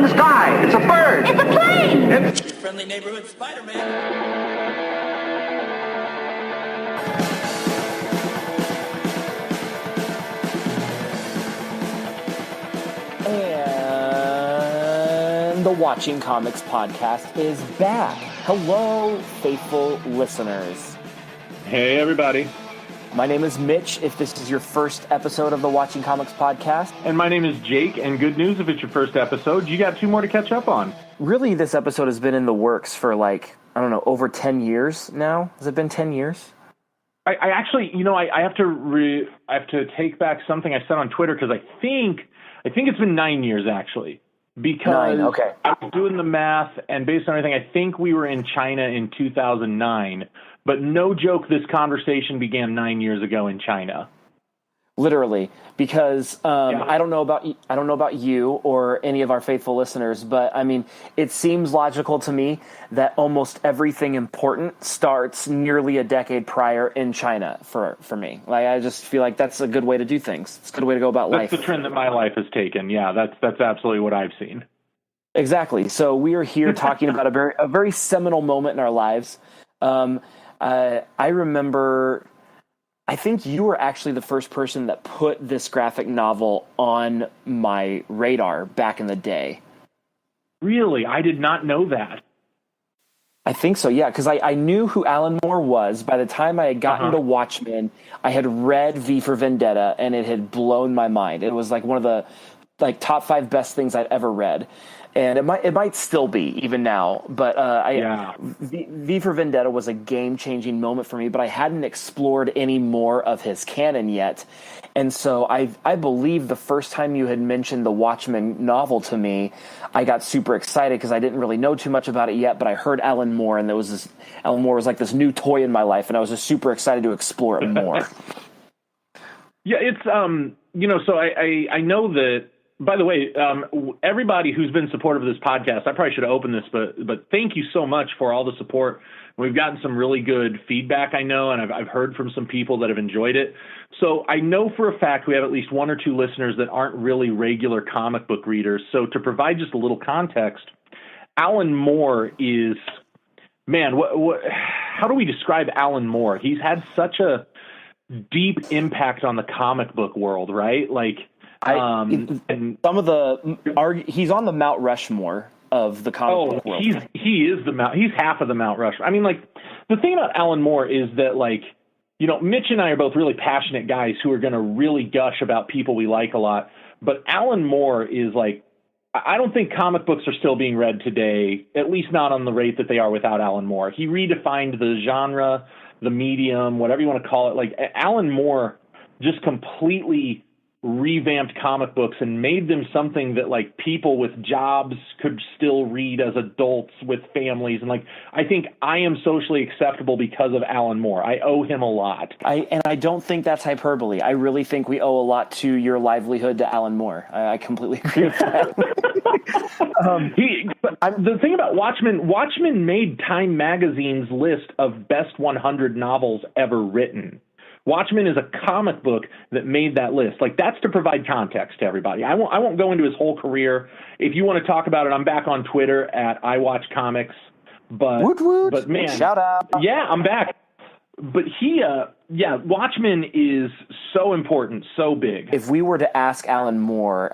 the sky. It's a bird. It's a plane. It's Your friendly neighborhood Spider-Man. And the Watching Comics podcast is back. Hello, faithful listeners. Hey, everybody. My name is Mitch, if this is your first episode of the Watching Comics podcast. And my name is Jake, and good news if it's your first episode. You got 2 more to catch up on. Really, this episode has been in the works for over 10 years now. Has it been 10 years? I actually, I have to take back something I said on Twitter, because I think it's been 9 years, actually. Because 9, okay. I was doing the math, and based on everything, I think we were in China in 2009. But no joke, this conversation began 9 years ago in China. Literally, because I don't know about you or any of our faithful listeners, but I mean, it seems logical to me that almost everything important starts nearly a decade prior in China for me. Like, I just feel like that's a good way to do things. It's a good way to go about life. That's the trend that my life has taken. Yeah, that's absolutely what I've seen. Exactly. So we are here talking about a very seminal moment in our lives. I remember, I think you were actually the first person that put this graphic novel on my radar back in the day. Really? I did not know that. I think so, yeah, because I knew who Alan Moore was. By the time I had gotten to Watchmen, I had read V for Vendetta, and it had blown my mind. It was like one of the top 5 best things I'd ever read. And it might still be even now, but V for Vendetta was a game-changing moment for me. But I hadn't explored any more of his canon yet, and so I believe the first time you had mentioned the Watchmen novel to me, I got super excited because I didn't really know too much about it yet. But I heard Alan Moore, and Alan Moore was like this new toy in my life, and I was just super excited to explore it more. Yeah, it's so I know that. By the way, everybody who's been supportive of this podcast, I probably should have opened this, but thank you so much for all the support. We've gotten some really good feedback, I know, and I've heard from some people that have enjoyed it. So I know for a fact we have at least 1 or 2 listeners that aren't really regular comic book readers. So to provide just a little context, Alan Moore is, man, how do we describe Alan Moore? He's had such a deep impact on the comic book world, right? Like, he's on the Mount Rushmore of the comic book world. He's half of the Mount Rushmore. I mean, like, the thing about Alan Moore is that, like, Mitch and I are both really passionate guys who are going to really gush about people we like a lot. But Alan Moore is like, I don't think comic books are still being read today, at least not on the rate that they are without Alan Moore. He redefined the genre, the medium, whatever you want to call it. Like, Alan Moore just completely revamped comic books and made them something that, like, people with jobs could still read as adults with families. And, like, I think I am socially acceptable because of Alan Moore. I owe him a lot. I don't think that's hyperbole. I really think we owe a lot to your livelihood to Alan Moore. I completely agree with that. The thing about Watchmen made Time Magazine's list of best 100 novels ever written. Watchmen is a comic book that made that list. Like, that's to provide context to everybody. I won't go into his whole career. If you want to talk about it, I'm back on Twitter at iWatchComics. But man, shout out. Yeah, I'm back. But Watchmen is so important, so big. If we were to ask Alan Moore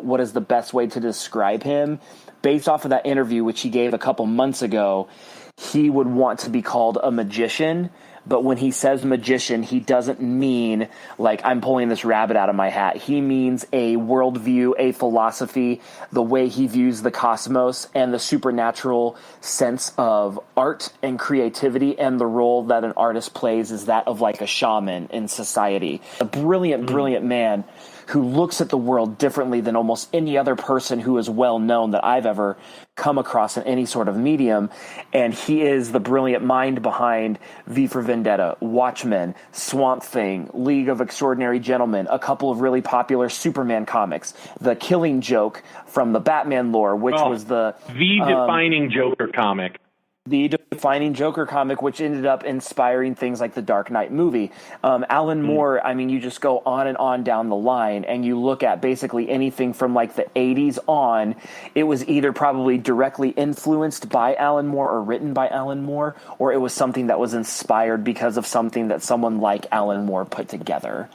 what is the best way to describe him, based off of that interview which he gave a couple months ago, he would want to be called a magician. But when he says magician, he doesn't mean like I'm pulling this rabbit out of my hat. He means a worldview, a philosophy, the way he views the cosmos and the supernatural sense of art and creativity, and the role that an artist plays is that of like a shaman in society. A brilliant, brilliant man who looks at the world differently than almost any other person who is well known that I've ever come across in any sort of medium. And he is the brilliant mind behind V for Vendetta, Watchmen, Swamp Thing, League of Extraordinary Gentlemen, a couple of really popular Superman comics, The Killing Joke from the Batman lore, which was the defining Joker comic. the defining Joker comic, which ended up inspiring things like the Dark Knight movie. Alan Moore, I mean, you just go on and on down the line, and you look at basically anything from like the 80s on, it was either probably directly influenced by Alan Moore or written by Alan Moore, or it was something that was inspired because of something that someone like Alan Moore put together.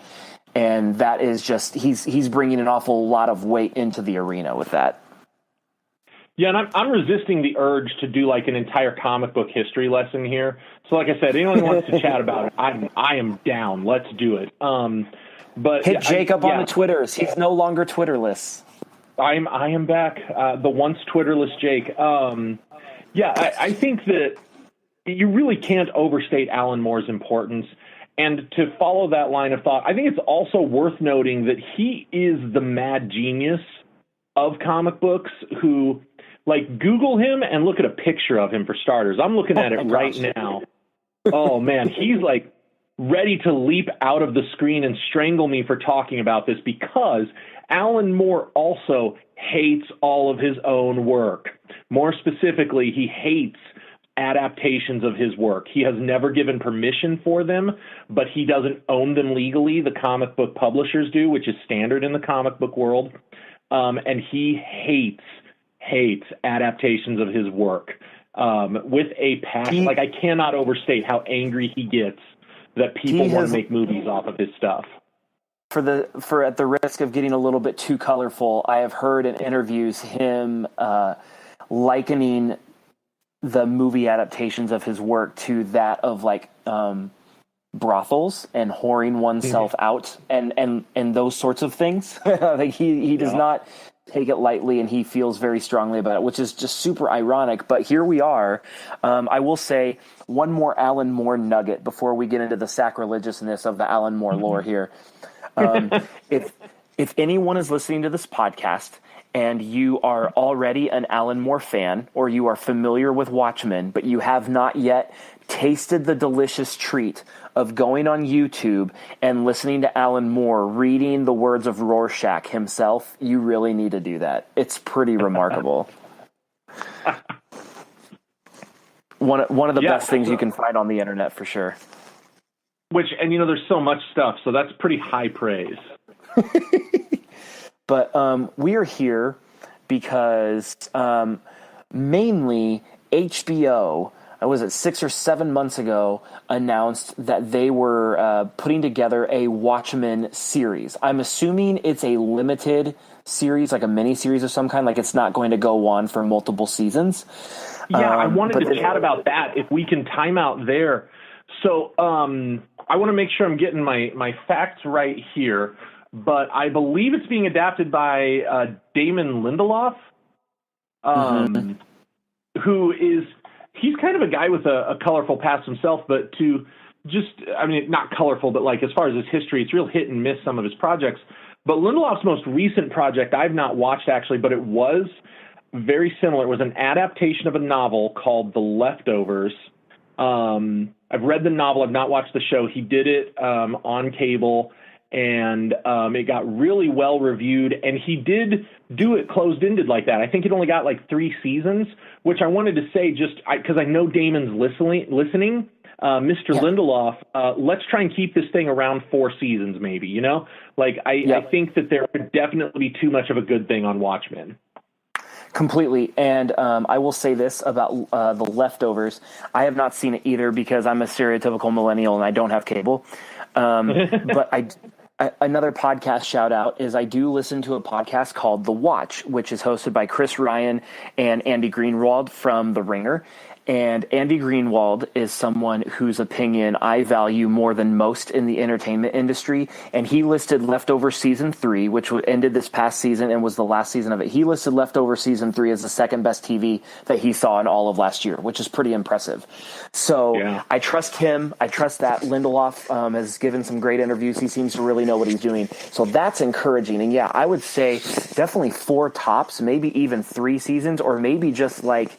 And that is just, he's bringing an awful lot of weight into the arena with that. Yeah, and I'm resisting the urge to do like an entire comic book history lesson here. So like I said, anyone who wants to chat about it, I am down. Let's do it. But hit Jake up on the Twitters. He's no longer Twitterless. I am back. The once Twitterless Jake. I think that you really can't overstate Alan Moore's importance. And to follow that line of thought, I think it's also worth noting that he is the mad genius of comic books who, like, Google him and look at a picture of him for starters. I'm looking at it right now. Oh, man, he's, like, ready to leap out of the screen and strangle me for talking about this because Alan Moore also hates all of his own work. More specifically, he hates adaptations of his work. He has never given permission for them, but he doesn't own them legally. The comic book publishers do, which is standard in the comic book world. And he hates adaptations of his work with a passion. Like, I cannot overstate how angry he gets that people want to make movies off of his stuff. For at the risk of getting a little bit too colorful, I have heard in interviews him likening the movie adaptations of his work to that of like brothels and whoring oneself out and those sorts of things. Like he does not take it lightly, and he feels very strongly about it, which is just super ironic. But here we are. I will say one more Alan Moore nugget before we get into the sacrilegiousness of the Alan Moore lore here. If anyone is listening to this podcast and you are already an Alan Moore fan, or you are familiar with Watchmen, but you have not yet tasted the delicious treat of going on YouTube and listening to Alan Moore reading the words of Rorschach himself, you really need to do that. It's pretty remarkable. One of the best things you can find on the internet for sure. And there's so much stuff, so that's pretty high praise. But we are here because mainly HBO, was it 6 or 7 months ago, announced that they were putting together a Watchmen series. I'm assuming it's a limited series, like a mini series of some kind, like it's not going to go on for multiple seasons. Yeah, I wanted to chat about that, if we can time out there. So I want to make sure I'm getting my facts right here, but I believe it's being adapted by Damon Lindelof, who is... He's kind of a guy with a colorful past himself, but not colorful, but like as far as his history, it's real hit and miss some of his projects. But Lindelof's most recent project I've not watched actually, but it was very similar. It was an adaptation of a novel called The Leftovers. I've read the novel. I've not watched the show. He did it on cable, and it got really well reviewed, and he did do it closed-ended like that. I think it only got like 3 seasons, which I wanted to say because I know Damon's listening. Mr. Lindelof, let's try and keep this thing around 4 seasons maybe, I think that there would definitely be too much of a good thing on Watchmen. Completely. And I will say this about The Leftovers. I have not seen it either because I'm a stereotypical millennial and I don't have cable. But another podcast shout out is I do listen to a podcast called The Watch, which is hosted by Chris Ryan and Andy Greenwald from The Ringer. And Andy Greenwald is someone whose opinion I value more than most in the entertainment industry. And he listed Leftover Season 3, which ended this past season and was the last season of it. He listed Leftover Season 3 as the second best TV that he saw in all of last year, which is pretty impressive. So I trust him. I trust that Lindelof has given some great interviews. He seems to really know what he's doing. So that's encouraging. And I would say definitely 4 tops, maybe even 3 seasons, or maybe just like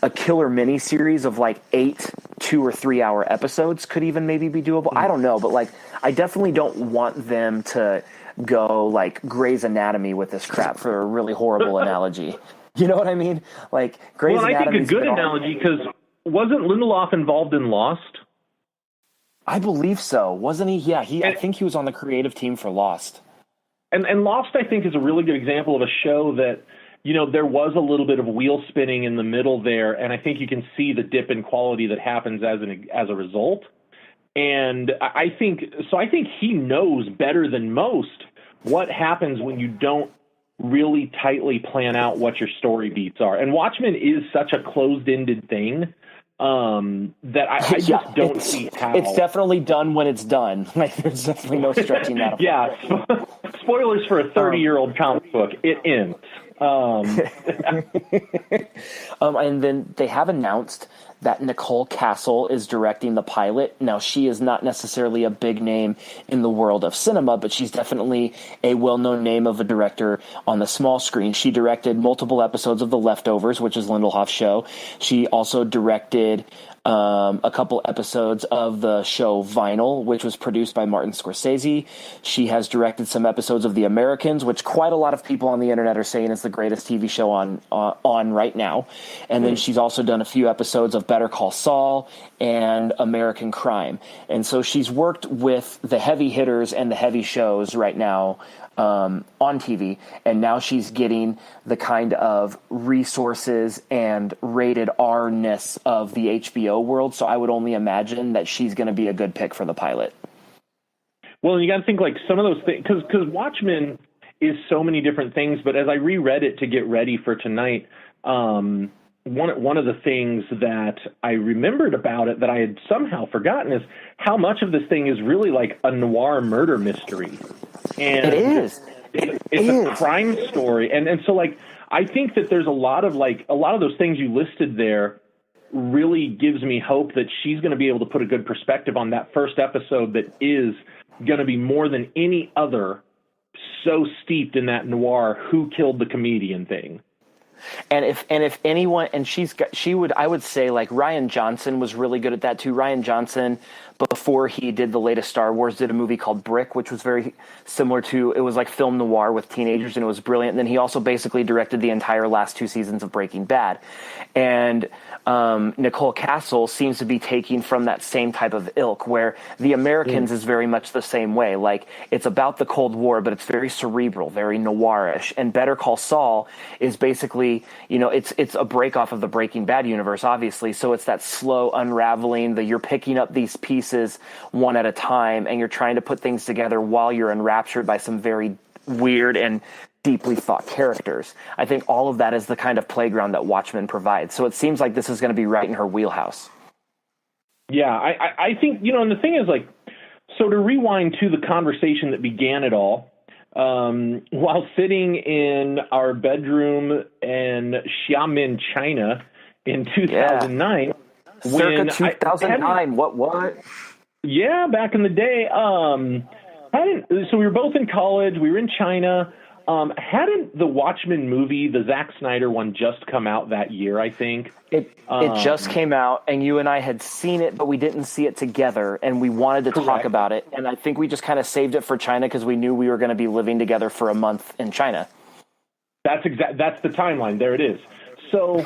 a killer mini series of like 8 2 or 3 hour episodes could even maybe be doable. I don't know, but I definitely don't want them to go like Grey's Anatomy with this crap, for a really horrible analogy. You know what I mean? Like Grey's Anatomy. I think a good analogy, because wasn't Lindelof involved in Lost? I believe so. Wasn't he? Yeah, I think he was on the creative team for Lost. And Lost, I think, is a really good example of a show that, there was a little bit of wheel spinning in the middle there, and I think you can see the dip in quality that happens as a result. And I think he knows better than most what happens when you don't really tightly plan out what your story beats are. And Watchmen is such a closed-ended thing that I just don't see how. It's definitely done when it's done. Like, there's definitely no stretching that. Yeah. Spoilers for a 30-year-old comic book. It ends. And then they have announced that Nicole Cassel is directing the pilot. Now, she is not necessarily a big name in the world of cinema, but she's definitely a well-known name of a director on the small screen. She directed multiple episodes of The Leftovers, which is Lindelof's show. She also directed a couple episodes of the show Vinyl, which was produced by Martin Scorsese. She has directed some episodes of The Americans, which quite a lot of people on the internet are saying is the greatest TV show on right now. And then she's also done a few episodes of Better Call Saul and American Crime. And so she's worked with the heavy hitters and the heavy shows right now on TV, and now she's getting the kind of resources and rated R-ness of the HBO world, so I would only imagine that she's going to be a good pick for the pilot. Well, you got to think like some of those things, because Watchmen is so many different things, but as I reread it to get ready for tonight, one of the things that I remembered about it that I had somehow forgotten is how much of this thing is really like a noir murder mystery. And it is. It's a crime story. And so like, I think that there's a lot of those things you listed there really gives me hope that she's going to be able to put a good perspective on that first episode that is going to be more than any other so steeped in that noir who killed the comedian thing. And if anyone, and I would say like Rian Johnson was really good at that too. Rian Johnson, before he did the latest Star Wars, did a movie called Brick, which was very similar to, it was like film noir with teenagers, and it was brilliant. And then he also basically directed the entire last 2 seasons of Breaking Bad. And Nicole Cassel seems to be taking from that same type of ilk, where The Americans is very much the same way. Like, it's about the Cold War, but it's very cerebral, very noirish. And Better Call Saul is basically, it's a break off of the Breaking Bad universe, obviously. So it's that slow unraveling, that you're picking up these pieces one at a time, and you're trying to put things together while you're enraptured by some very weird and deeply thought characters. I think all of that is the kind of playground that Watchmen provides. So it seems like this is going to be right in her wheelhouse. Yeah, I think, and the thing is, like, so to rewind to the conversation that began it all, while sitting in our bedroom in Xiamen, China in 2009, circa 2009, what? Yeah, back in the day. So we were both in college. We were in China. Hadn't the Watchmen movie, the Zack Snyder one, just come out that year, I think? It just came out, and you and I had seen it, but we didn't see it together, and we wanted to talk about it. And I think we just kind of saved it for China because we knew we were going to be living together for a month in China. That's the timeline. There it is. So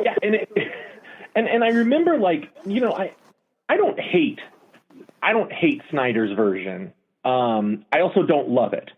yeah, and I remember, like, I don't hate Snyder's version. I also don't love it.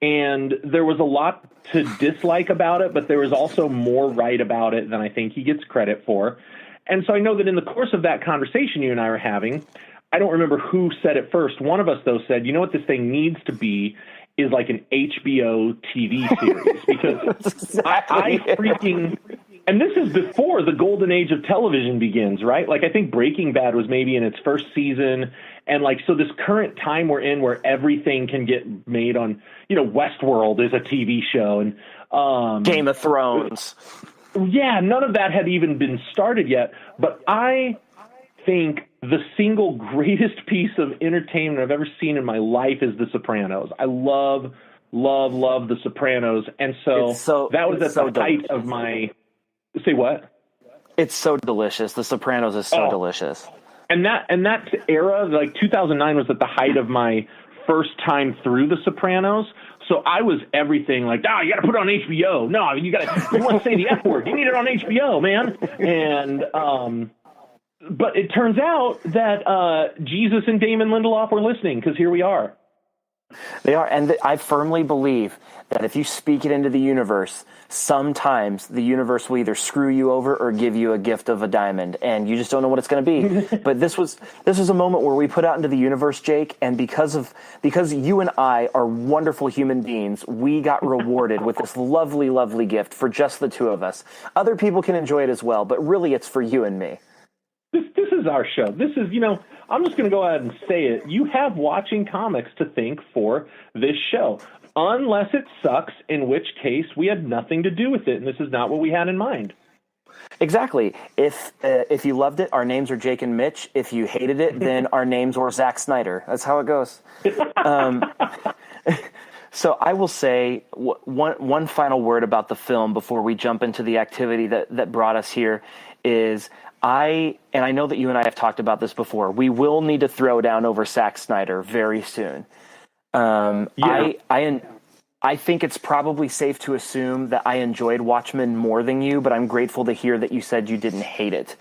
And there was a lot to dislike about it, but there was also more right about it than I think he gets credit for. And so I know that in the course of that conversation you and I were having, I don't remember who said it first. One of us, though, said, you know what this thing needs to be is like an HBO TV series. Because I freaking... And this is before the golden age of television begins, right? Like, I think Breaking Bad was maybe in its first season. And, like, so this current time we're in where everything can get made on, Westworld is a TV show. And Game of Thrones. Yeah, none of that had even been started yet. But I think the single greatest piece of entertainment I've ever seen in my life is The Sopranos. I love The Sopranos. And so that was at the height of my... Say what? It's so delicious. The Sopranos is so delicious. And that era, like 2009, was at the height of my first time through The Sopranos. So I was everything like, you got to put it on HBO. No, you want to say the F word. You need it on HBO, man. And, but it turns out that Jesus and Damon Lindelof were listening, because here we are. They are, and I firmly believe that if you speak it into the universe, sometimes the universe will either screw you over or give you a gift of a diamond, and you just don't know what it's going to be. But this was a moment where we put out into the universe, Jake, and because you and I are wonderful human beings, we got rewarded with this lovely, lovely gift for just the two of us. Other people can enjoy it as well, but really it's for you and me. This is our show. This is, I'm just going to go ahead and say it. You have watching comics to thank for this show, unless it sucks, in which case we had nothing to do with it, and this is not what we had in mind. Exactly. If you loved it, our names are Jake and Mitch. If you hated it, then our names were Zack Snyder. That's how it goes. So I will say one final word about the film before we jump into the activity that brought us here is I know that you and I have talked about this before. We will need to throw down over Zack Snyder very soon. I think it's probably safe to assume that I enjoyed Watchmen more than you, but I'm grateful to hear that you said you didn't hate it.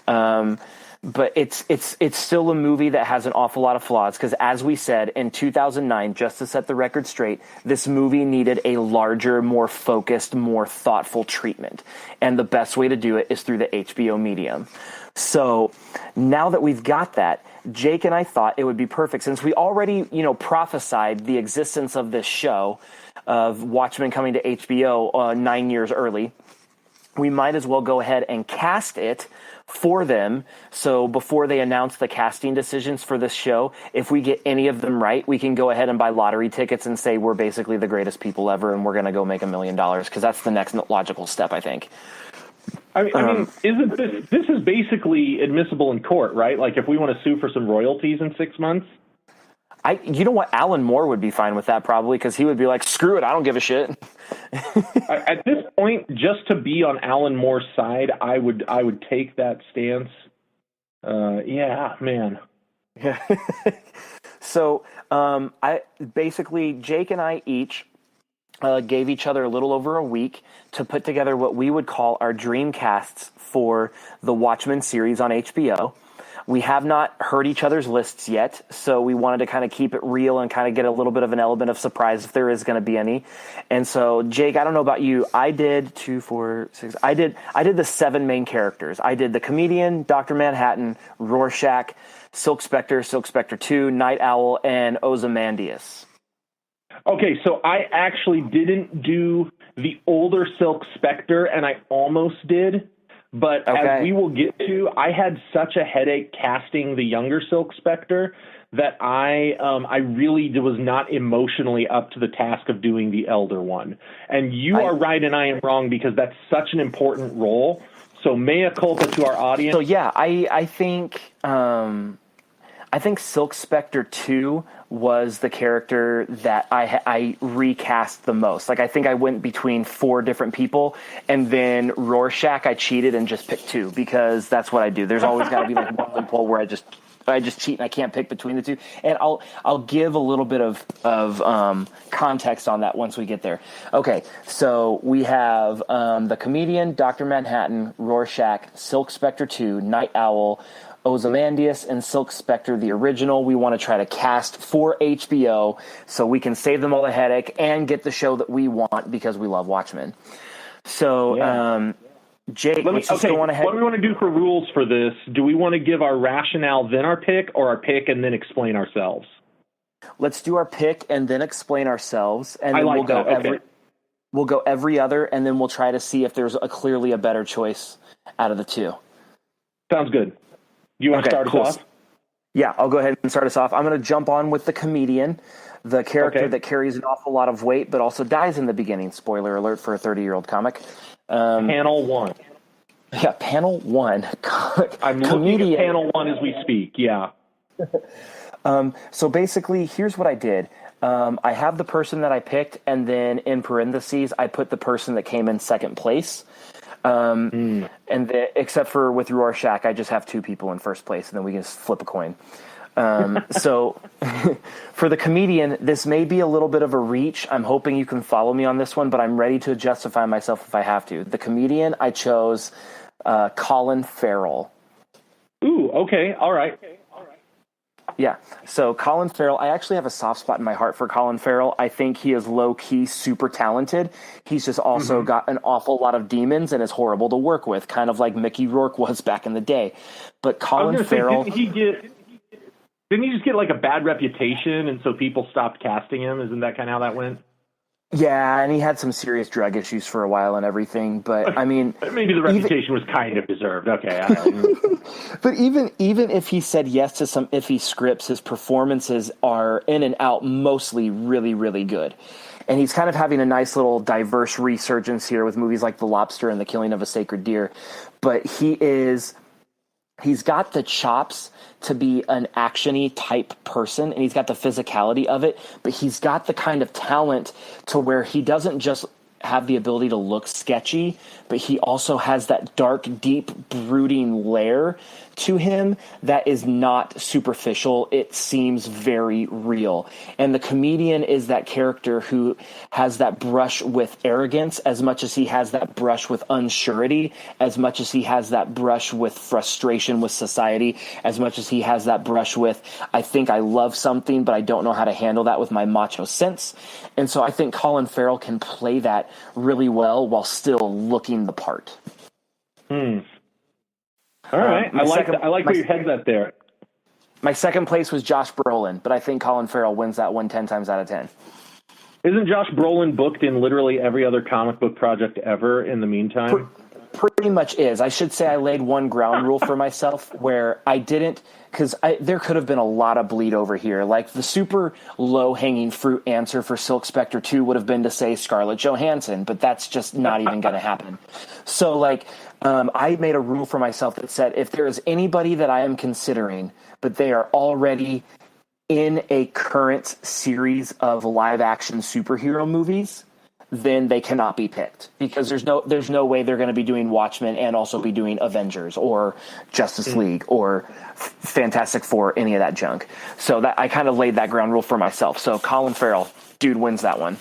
But it's still a movie that has an awful lot of flaws, because as we said in 2009, just to set the record straight, this movie needed a larger, more focused, more thoughtful treatment. And the best way to do it is through the HBO medium. So now that we've got that, Jake and I thought it would be perfect, since we already, prophesied the existence of this show of Watchmen coming to HBO 9 years early. We might as well go ahead and cast it for them. So before they announce the casting decisions for this show, if we get any of them right, we can go ahead and buy lottery tickets and say we're basically the greatest people ever and we're going to go make $1 million, because that's the next logical step, I think. I mean, isn't this is basically admissible in court, right? Like if we want to sue for some royalties in 6 months? You know what? Alan Moore would be fine with that probably, because he would be like, screw it, I don't give a shit. At this point, just to be on Alan Moore's side, I would take that stance. Yeah, man. Yeah. So Jake and I each gave each other a little over a week to put together what we would call our dream casts for the Watchmen series on HBO. We have not heard each other's lists yet, so we wanted to kind of keep it real and kind of get a little bit of an element of surprise if there is going to be any. And so, Jake, I don't know about you. I did 2, 4, 6. I did the 7 main characters. I did the comedian, Dr. Manhattan, Rorschach, Silk Spectre, Silk Spectre 2, Night Owl, and Ozymandias. Okay, so I actually didn't do the older Silk Spectre, and I almost did. But as we will get to, I had such a headache casting the younger Silk Spectre that I really was not emotionally up to the task of doing the elder one. And you are right and I am wrong, because that's such an important role. So mea culpa to our audience. So yeah, I think Silk Spectre 2 was the character that I recast the most. Like, I think I went between 4 different people, and then Rorschach, I cheated and just picked 2, because that's what I do. There's always got to be like one loophole where I just cheat and I can't pick between the 2. And I'll give a little bit of context on that once we get there. Okay, so we have the comedian, Dr. Manhattan, Rorschach, Silk Spectre 2, Night Owl, Ozymandias, and Silk Spectre, the original. We want to try to cast for HBO so we can save them all the headache and get the show that we want, because we love Watchmen. So, Jake, let's just go on ahead. What do we want to do for rules for this? Do we want to give our rationale, then our pick, or our pick and then explain ourselves? Let's do our pick and then explain ourselves, and then we'll go every other, and then we'll try to see if there's clearly a better choice out of the 2. Sounds good. You want to start us off? Yeah, I'll go ahead and start us off. I'm going to jump on with the comedian, the character that carries an awful lot of weight, but also dies in the beginning. Spoiler alert for a 30-year-old comic. Panel 1. Yeah, panel 1. I'm looking at panel 1 as we speak, yeah. So basically, here's what I did. I have the person that I picked, and then in parentheses, I put the person that came in second place. And except for with Rorschach, I just have 2 people in first place, and then we can just flip a coin. So for the comedian, this may be a little bit of a reach. I'm hoping you can follow me on this one, but I'm ready to justify myself if I have to. The comedian, I chose Colin Farrell. Ooh, okay, all right. Yeah, so Colin Farrell, I actually have a soft spot in my heart for Colin Farrell. I think he is low-key super talented. He's just also got an awful lot of demons and is horrible to work with, kind of like Mickey Rourke was back in the day. But Colin Farrell... Didn't he just get like a bad reputation, and so people stopped casting him? Isn't that kind of how that went? Yeah, and he had some serious drug issues for a while and everything. But I mean, maybe the reputation was kind of deserved. Okay, but even if he said yes to some iffy scripts, his performances are in and out mostly really, really good. And he's kind of having a nice little diverse resurgence here with movies like The Lobster and The Killing of a Sacred Deer. But he's got the chops to be an action-y type person, and he's got the physicality of it, but he's got the kind of talent to where he doesn't just have the ability to look sketchy, but he also has that dark, deep, brooding layer to him that is not superficial. It seems very real. And the comedian is that character who has that brush with arrogance as much as he has that brush with unsurety, as much as he has that brush with frustration with society, as much as he has that brush with, I think I love something, but I don't know how to handle that with my macho sense. And so I think Colin Farrell can play that really well while still looking the part. All right. I like where your head's at there. My second place was Josh Brolin, but I think Colin Farrell wins that one 10 times out of 10. Isn't Josh Brolin booked in literally every other comic book project ever in the meantime? Pretty much is. I should say I laid one ground rule for myself where I didn't, because there could have been a lot of bleed over here. Like the super low-hanging fruit answer for Silk Spectre 2 would have been to say Scarlett Johansson, but that's just not even going to happen. So like I made a rule for myself that said if there is anybody that I am considering, but they are already in a current series of live-action superhero movies, then they cannot be picked because there's no way they're going to be doing Watchmen and also be doing Avengers or Justice League or Fantastic Four, any of that junk. So that I kind of laid that ground rule for myself. So Colin Farrell, dude, wins that one.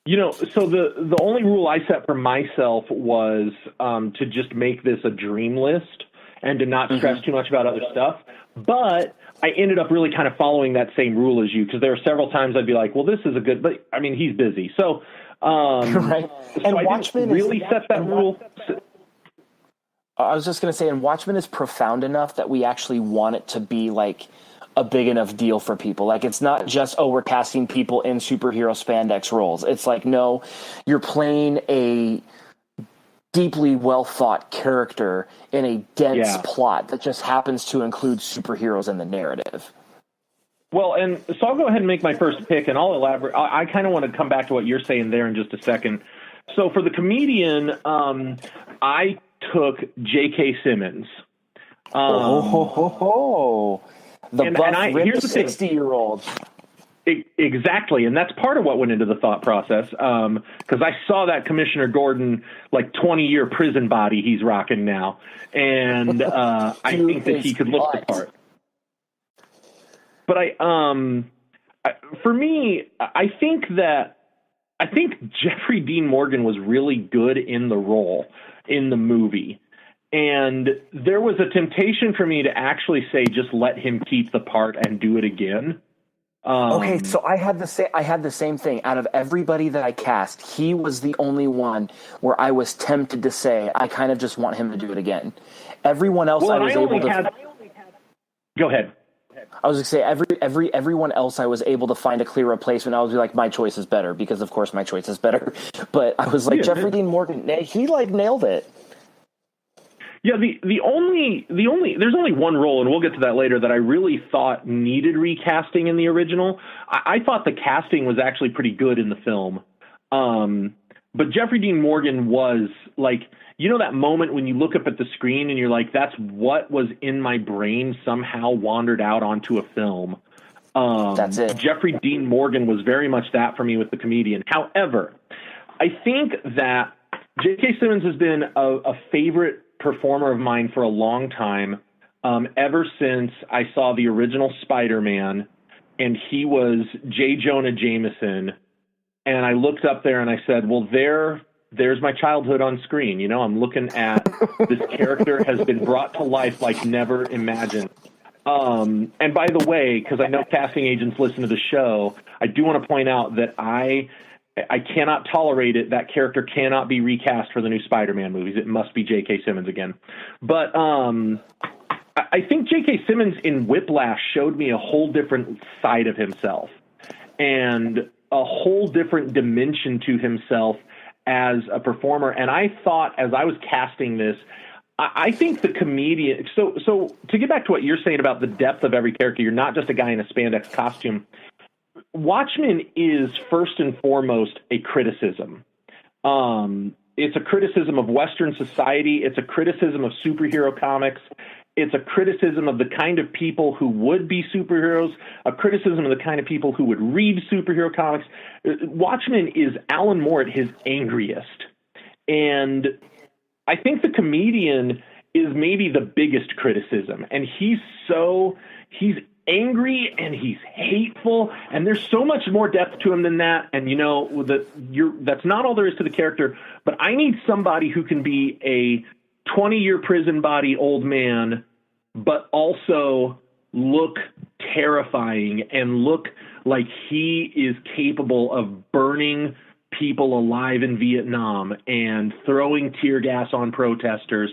You know, so the only rule I set for myself was to just make this a dream list and to not stress too much about other stuff. But I ended up really kind of following that same rule as you, because there were several times I'd be like, well, this is a good, but I mean, he's busy. So, right. So and I Watchmen didn't really set that rule. I was just going to say, and Watchmen is profound enough that we actually want it to be like a big enough deal for people. Like, it's not just, oh, we're casting people in superhero spandex roles. It's like, no, you're playing a deeply well-thought character in a dense plot that just happens to include superheroes in the narrative. Well, and so I'll go ahead and make my first pick, and I'll elaborate. I kind of want to come back to what you're saying there in just a second. So for the comedian, I took J.K. Simmons. The buff, ripped 60-year-old. Exactly, and that's part of what went into the thought process, because I saw that Commissioner Gordon, like 20-year prison body he's rocking now, and I think that he could look the part. But for me, I think Jeffrey Dean Morgan was really good in the role in the movie. And there was a temptation for me to actually say, just let him keep the part and do it again. Okay, so I had the same thing. Out of everybody that I cast, he was the only one where I was tempted to say, I kind of just want him to do it again. Everyone else, Well, I was able to. Go ahead. I was going to say everyone else I was able to find a clear replacement. I was like, my choice is better because, of course, my choice is better. But I was like, Jeffrey Dean Morgan, he like nailed it. Yeah, there's only one role, and we'll get to that later, that I really thought needed recasting in the original. I thought the casting was actually pretty good in the film. But Jeffrey Dean Morgan was like, you know, that moment when you look up at the screen and you're like, that's what was in my brain somehow wandered out onto a film. That's it. Jeffrey Dean Morgan was very much that for me with the comedian. However, I think that J.K. Simmons has been a favorite performer of mine for a long time. ever since I saw the original Spider-Man, and he was J. Jonah Jameson, and I looked up there and I said, well, there's my childhood on screen. I'm looking at this character has been brought to life like never imagined. And by the way, because I know casting agents listen to the show, I do want to point out that I cannot tolerate it. That character cannot be recast for the new Spider-Man movies. It must be J.K. Simmons again. But I think J.K. Simmons in Whiplash showed me a whole different side of himself and a whole different dimension to himself as a performer. And I thought, as I was casting this, I think the comedian. So to get back to what you're saying about the depth of every character, you're not just a guy in a spandex costume. Watchmen is first and foremost a criticism. It's a criticism of Western society. It's a criticism of superhero comics. It's a criticism of the kind of people who would be superheroes, a criticism of the kind of people who would read superhero comics. Watchmen is Alan Moore at his angriest. And I think the comedian is maybe the biggest criticism. And he's angry and he's hateful, and there's so much more depth to him than that. And that's not all there is to the character, but I need somebody who can be a 20-year prison body old man, but also look terrifying and look like he is capable of burning people alive in Vietnam and throwing tear gas on protesters.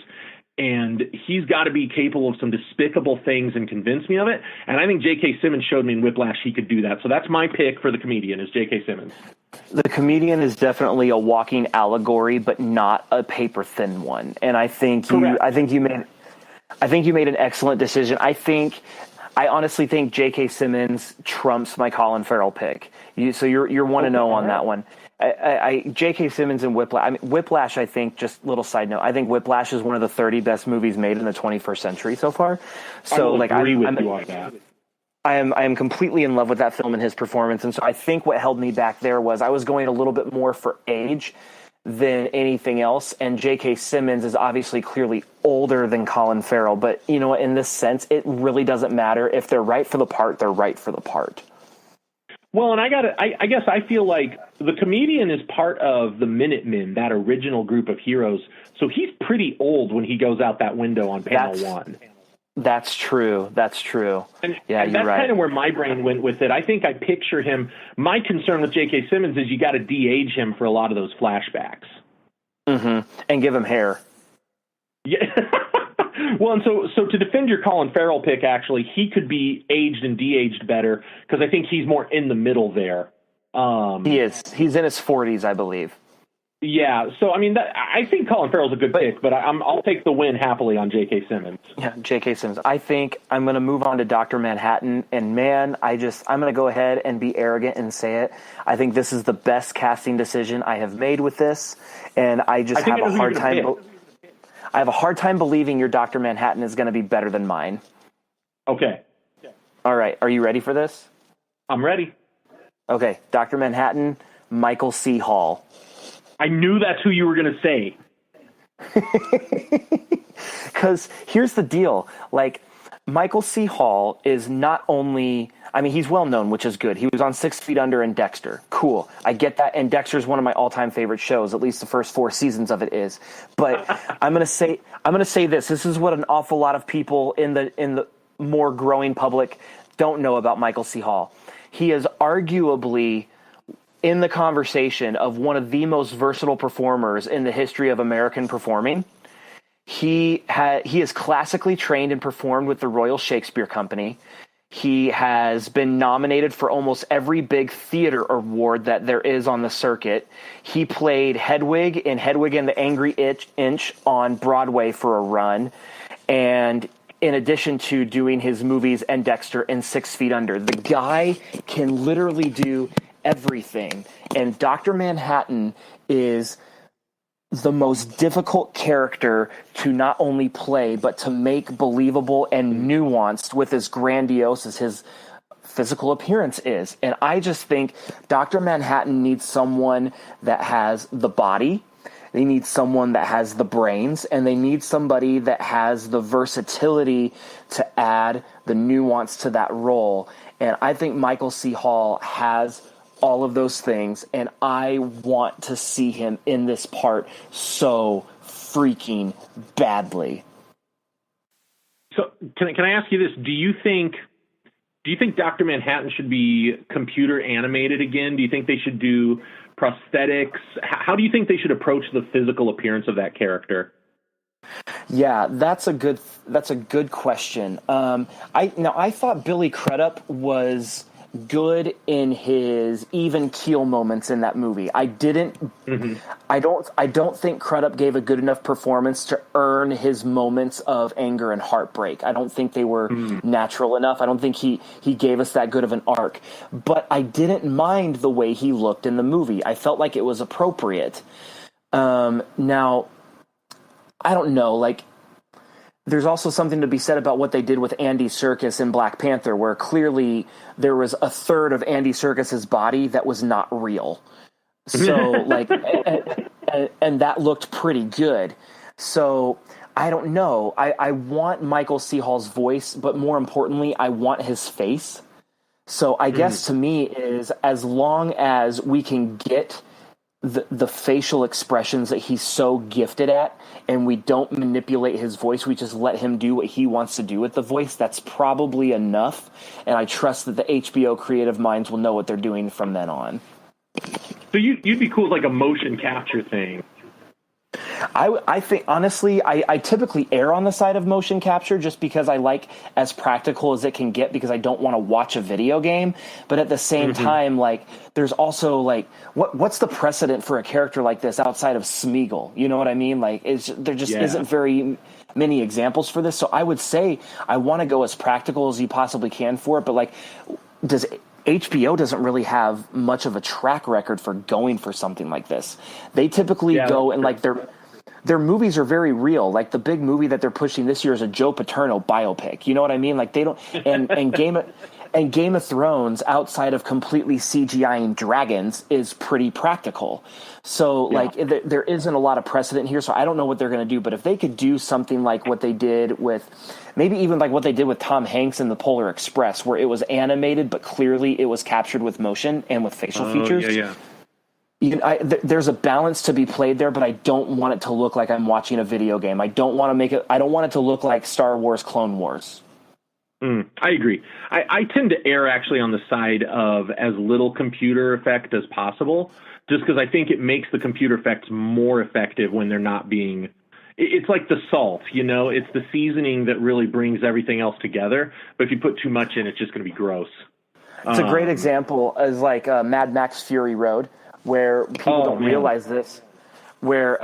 And he's got to be capable of some despicable things and convince me of it. And I think J.K. Simmons showed me in Whiplash he could do that. So that's my pick for the comedian, is J.K. Simmons. The comedian is definitely a walking allegory, but not a paper thin one. And I think you made an excellent decision. I honestly think J.K. Simmons trumps my Colin Farrell pick. So you're 1-0 on that one. J.K. Simmons and Whiplash. Whiplash, I think, just little side note, I think Whiplash is one of the 30 best movies made in the 21st century so far. So I agree with you on that. I am completely in love with that film and his performance. And so I think what held me back there was I was going a little bit more for age than anything else. And J.K. Simmons is obviously clearly older than Colin Farrell. But, in this sense, it really doesn't matter. If they're right for the part, they're right for the part. Well, and I guess I feel like the comedian is part of the Minutemen, that original group of heroes. So he's pretty old when he goes out that window on panel one. That's true. And you're that's right. kind of where my brain went with it. I think I picture him. My concern with J.K. Simmons is you got to de-age him for a lot of those flashbacks. Mm-hmm. And give him hair. Yeah. Well, and so to defend your Colin Farrell pick, actually, he could be aged and de-aged better because I think he's more in the middle there. He is. He's in his 40s, I believe. Yeah. So, I think Colin Farrell's a good pick, but I'll take the win happily on J.K. Simmons. Yeah, J.K. Simmons. I think I'm going to move on to Dr. Manhattan, and man, I'm going to go ahead and be arrogant and say it. I think this is the best casting decision I have made with this, and I have a hard time. I have a hard time believing your Dr. Manhattan is going to be better than mine. Okay. All right. Are you ready for this? I'm ready. Okay. Dr. Manhattan, Michael C. Hall. I knew that's who you were going to say. Because here's the deal. Michael C. Hall is not only... he's well-known, which is good. He was on 6 Feet Under and Dexter. Cool. I get that. And Dexter's one of my all-time favorite shows. At least the first 4 seasons of it is. But I'm going to say this. This is what an awful lot of people in the more growing public don't know about Michael C. Hall. He is arguably in the conversation of one of the most versatile performers in the history of American performing. He is classically trained and performed with the Royal Shakespeare Company. He has been nominated for almost every big theater award that there is on the circuit. He played Hedwig in Hedwig and the Angry Inch on Broadway for a run. And in addition to doing his movies and Dexter and 6 Feet Under, the guy can literally do everything. And Dr. Manhattan is the most difficult character to not only play, but to make believable and nuanced with as grandiose as his physical appearance is. And I just think Dr. Manhattan needs someone that has the body, They need someone that has the brains, and they need somebody that has the versatility to add the nuance to that role. And I think Michael C. Hall has all of those things, and I want to see him in this part so freaking badly. So can I ask you this? Do you think Dr. Manhattan should be computer animated again? Do you think they should do prosthetics? How do you think they should approach the physical appearance of that character? Yeah, that's a good question. I thought Billy Crudup was good in his even keel moments in that movie. I don't think Crudup gave a good enough performance to earn his moments of anger and heartbreak. I don't think they were natural enough. I don't think he gave us that good of an arc. But I didn't mind the way he looked in the movie. I felt like it was appropriate. Now, I don't know, like, there's also something to be said about what they did with Andy Serkis in Black Panther, where clearly there was a third of Andy Serkis's body that was not real. So, like, and that looked pretty good. So, I don't know. I want Michael C. Hall's voice, but more importantly, I want his face. So, I guess to me is, as long as we can get the facial expressions that he's so gifted at, and we don't manipulate his voice, we just let him do what he wants to do with the voice, that's probably enough. And I trust that the HBO creative minds will know what they're doing from then on. So you'd be cool with like a motion capture thing. I think, honestly, I typically err on the side of motion capture just because I like as practical as it can get, because I don't want to watch a video game. But at the same time, like, there's also, like, what's the precedent for a character like this outside of Smeagol? You know what I mean? Like, there just isn't very many examples for this. So I would say I want to go as practical as you possibly can for it. But, like, HBO doesn't really have much of a track record for going for something like this. They typically go and, like, their movies are very real. Like, the big movie that they're pushing this year is a Joe Paterno biopic. You know what I mean? Like, they don't, and Game of Thrones, outside of completely CGIing dragons, is pretty practical. So, like, there isn't a lot of precedent here. So I don't know what they're going to do. But if they could do something like what they did with, maybe even like what they did with Tom Hanks in The Polar Express, where it was animated, but clearly it was captured with motion and with facial features. There's a balance to be played there, but I don't want it to look like I'm watching a video game. I don't want it to look like Star Wars Clone Wars. I agree. I tend to err actually on the side of as little computer effect as possible, just because I think it makes the computer effects more effective when they're not being. It's like the salt, you know, it's the seasoning that really brings everything else together. But if you put too much in, it's just going to be gross. It's a great example as like Mad Max Fury Road, where people don't realize this, where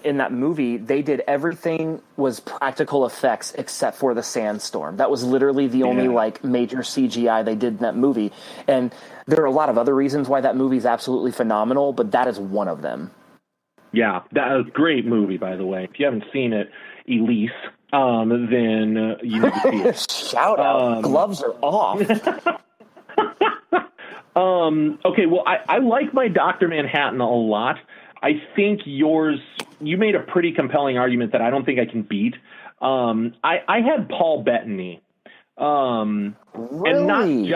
in that movie, they did everything was practical effects except for the sandstorm. That was literally the only like major CGI they did in that movie. And there are a lot of other reasons why that movie is absolutely phenomenal, but that is one of them. Yeah, that was a great movie, by the way. If you haven't seen it, Elise, then you need to see it. Shout out. Gloves are off. Okay, well, I like my Dr. Manhattan a lot. I think you made a pretty compelling argument that I don't think I can beat. I had Paul Bettany. Really?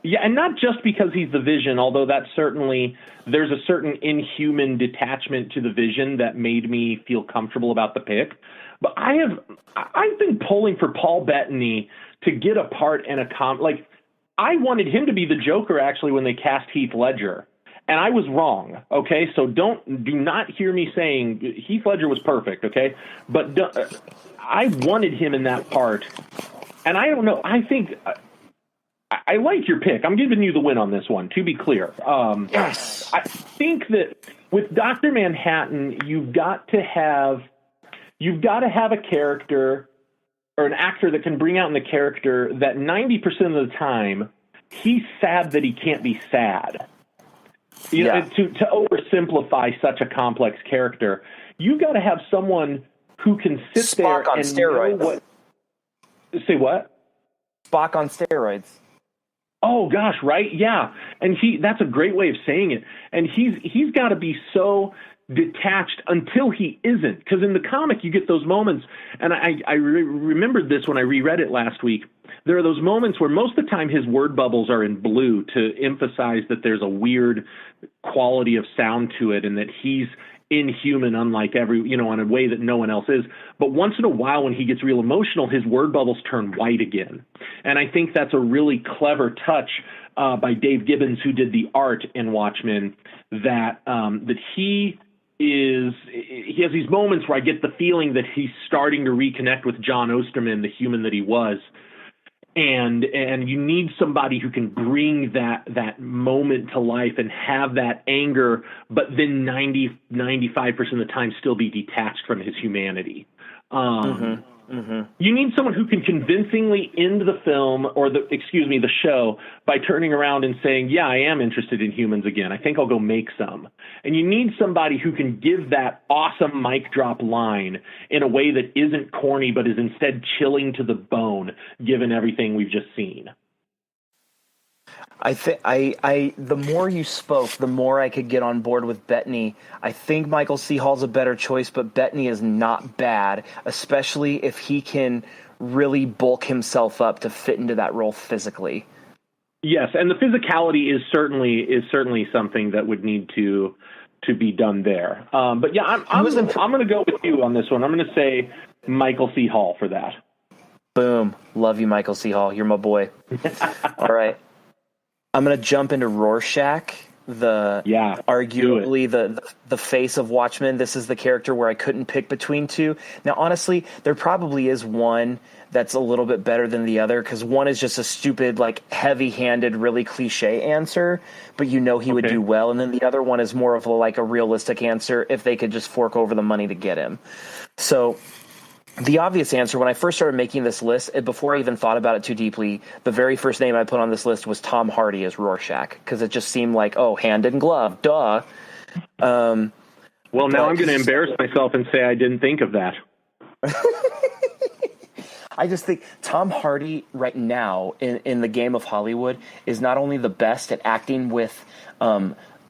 And not just because he's the Vision, although that certainly there's a certain inhuman detachment to the Vision that made me feel comfortable about the pick. But I've been pulling for Paul Bettany to get a part in a like, I wanted him to be the Joker actually when they cast Heath Ledger, and I was wrong. Okay, so do not hear me saying Heath Ledger was perfect. Okay, but I wanted him in that part, and I don't know. I think I like your pick. I'm giving you the win on this one. To be clear, yes, I think that with Dr. Manhattan, you've got to have a character or an actor that can bring out in the character that 90% of the time he's sad that he can't be sad. You know, to oversimplify such a complex character, you've got to have someone who can sit Spock there on and steroids. know what. Say what? Spock on steroids. Oh gosh, right? Yeah, and that's a great way of saying it. And he's got to be so detached until he isn't. Because in the comic, you get those moments, and I remembered this when I reread it last week. There are those moments where most of the time his word bubbles are in blue to emphasize that there's a weird quality of sound to it and that he's inhuman, unlike in a way that no one else is. But once in a while, when he gets real emotional, his word bubbles turn white again. And I think that's a really clever touch by Dave Gibbons, who did the art in Watchmen, that he has these moments where I get the feeling that he's starting to reconnect with John Osterman, the human that he was. And you need somebody who can bring that moment to life and have that anger, but then 95% of the time still be detached from his humanity. You need someone who can convincingly end the film or the show by turning around and saying, yeah, I am interested in humans again. I think I'll go make some. And you need somebody who can give that awesome mic drop line in a way that isn't corny, but is instead chilling to the bone, given everything we've just seen. I think the more you spoke, the more I could get on board with Bettany. I think Michael C. Hall's a better choice, but Bettany is not bad, especially if he can really bulk himself up to fit into that role physically. Yes, and the physicality is certainly something that would need to be done there. But yeah, I'm going to go with you on this one. I'm going to say Michael C. Hall for that. Boom. Love you, Michael C. Hall. You're my boy. All right. I'm going to jump into Rorschach, arguably the face of Watchmen. This is the character where I couldn't pick between two. Now, honestly, there probably is one that's a little bit better than the other, because one is just a stupid, like, heavy-handed, really cliche answer, but he would do well. And then the other one is more of a realistic answer if they could just fork over the money to get him. So the obvious answer, when I first started making this list, before I even thought about it too deeply, the very first name I put on this list was Tom Hardy as Rorschach, because it just seemed like, hand in glove, duh. Well, now I'm going to embarrass myself and say I didn't think of that. I just think Tom Hardy right now in the game of Hollywood is not only the best at acting with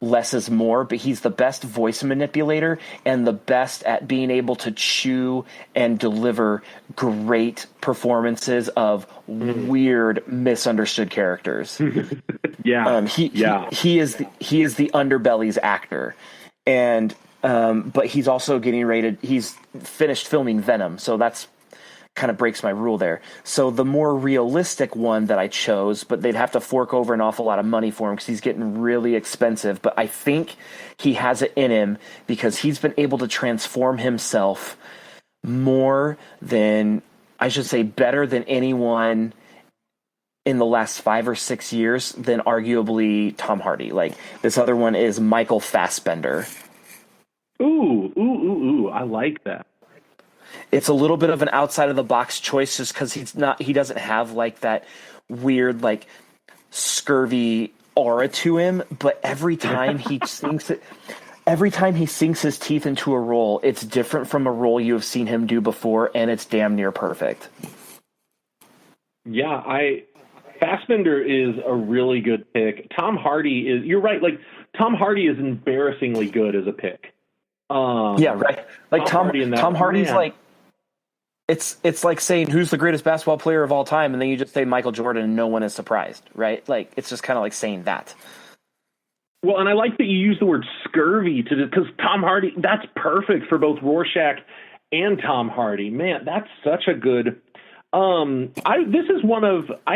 less is more, but he's the best voice manipulator and the best at being able to chew and deliver great performances of weird, misunderstood characters. He is the underbelly's actor, and but he's also he's finished filming Venom, so that's kind of breaks my rule there. So the more realistic one that I chose, but they'd have to fork over an awful lot of money for him because he's getting really expensive, but I think he has it in him because he's been able to transform himself more than, I should say, better than anyone in the last 5 or 6 years than arguably Tom Hardy. Like, this other one is Michael Fassbender. Ooh, I like that. It's a little bit of an outside of the box choice just because he doesn't have like that weird, like, scurvy aura to him, but every time he sinks his teeth into a role, it's different from a role you have seen him do before, and it's damn near perfect. Yeah, Fassbender is a really good pick. Tom Hardy is, you're right, like, Tom Hardy is embarrassingly good as a pick. Yeah, right. Like Tom Hardy's like, it's like saying who's the greatest basketball player of all time, and then you just say Michael Jordan and no one is surprised, right? Like, it's just kind of like saying that. Well, and I like that you use the word scurvy because Tom Hardy, that's perfect for both Rorschach and Tom Hardy. Man, that's such a good. I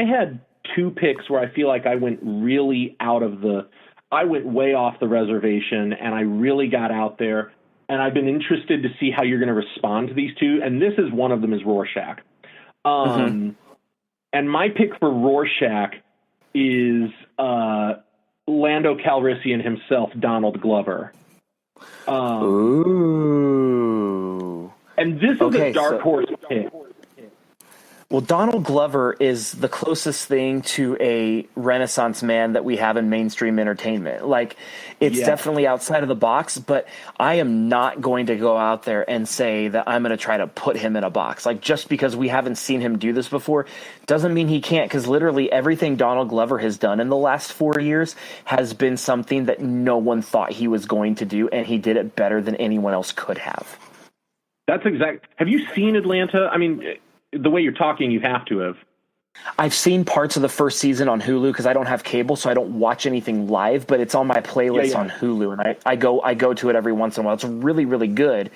had 2 picks where I feel like I went way off the reservation, and I really got out there. And I've been interested to see how you're going to respond to these 2. And this is one of them is Rorschach. And my pick for Rorschach is Lando Calrissian himself, Donald Glover. Ooh. And this is a dark horse pick. Well, Donald Glover is the closest thing to a Renaissance man that we have in mainstream entertainment. Like, it's definitely outside of the box, but I am not going to go out there and say that I'm going to try to put him in a box. Like, just because we haven't seen him do this before doesn't mean he can't, because literally everything Donald Glover has done in the last 4 years has been something that no one thought he was going to do, and he did it better than anyone else could have. That's exact. Have you seen Atlanta? I mean, the way you're talking, you have to have. I've seen parts of the first season on Hulu because I don't have cable, so I don't watch anything live, but it's on my playlist on Hulu, and I go to it every once in a while. It's really, really good.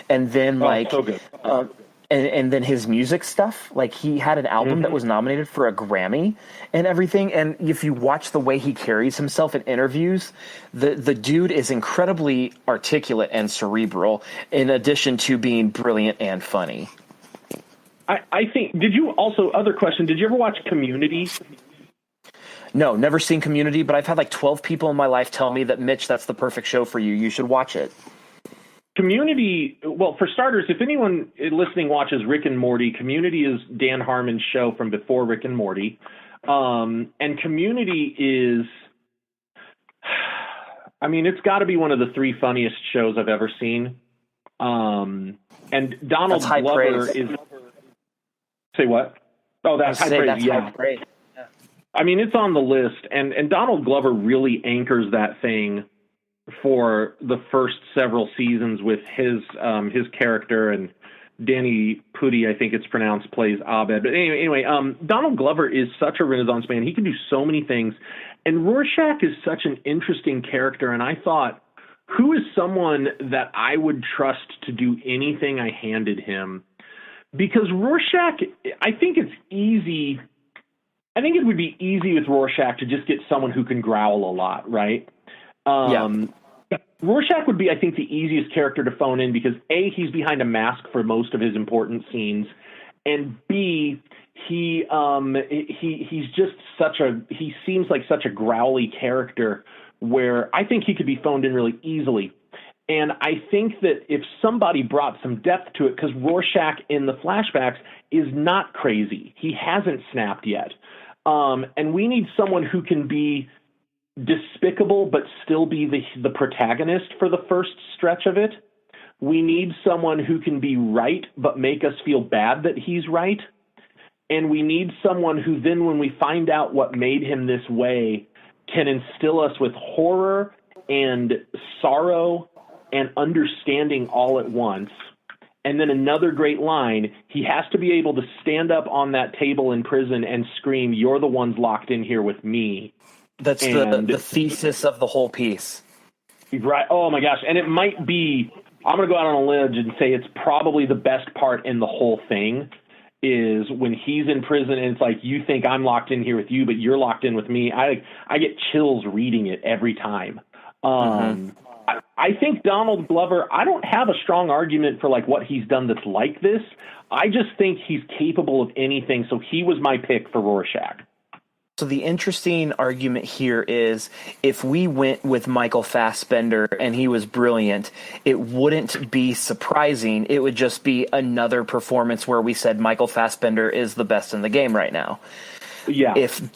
And then so good. And then his music stuff, like he had an album that was nominated for a Grammy and everything. And if you watch the way he carries himself in interviews, the dude is incredibly articulate and cerebral, in addition to being brilliant and funny. I think, other question, did you ever watch Community? No, never seen Community, but I've had like 12 people in my life tell me that, Mitch, that's the perfect show for you. You should watch it. Community, well, for starters, if anyone listening watches Rick and Morty, Community is Dan Harmon's show from before Rick and Morty. And Community is, I mean, it's got to be one of the 3 funniest shows I've ever seen. And Donald Glover is... Say what? Oh, that's high praise. Yeah. Yeah. I mean, it's on the list, and Donald Glover really anchors that thing for the first several seasons with his character, and Danny Pudi, I think it's pronounced, plays Abed. But anyway, Donald Glover is such a Renaissance man. He can do so many things, and Rorschach is such an interesting character. And I thought, who is someone that I would trust to do anything I handed him? Because Rorschach, I think it's easy. I think it would be easy with Rorschach to just get someone who can growl a lot, right? Rorschach would be, I think, the easiest character to phone in because A, he's behind a mask for most of his important scenes, and B, he's just he seems like such a growly character where I think he could be phoned in really easily. And I think that if somebody brought some depth to it, because Rorschach in the flashbacks is not crazy. He hasn't snapped yet. And we need someone who can be despicable but still be the protagonist for the first stretch of it. We need someone who can be right but make us feel bad that he's right. And we need someone who then, when we find out what made him this way, can instill us with horror and sorrow and understanding all at once. And then another great line, he has to be able to stand up on that table in prison and scream, "You're the ones locked in here with me." That's the thesis of the whole piece. Right. Oh, my gosh. And it might be, I'm going to go out on a ledge and say it's probably the best part in the whole thing is when he's in prison and it's like, you think I'm locked in here with you, but you're locked in with me. I get chills reading it every time. I think Donald Glover, I don't have a strong argument for like what he's done that's like this. I just think he's capable of anything. So he was my pick for Rorschach. So the interesting argument here is if we went with Michael Fassbender and he was brilliant, it wouldn't be surprising. It would just be another performance where we said Michael Fassbender is the best in the game right now. Yeah. If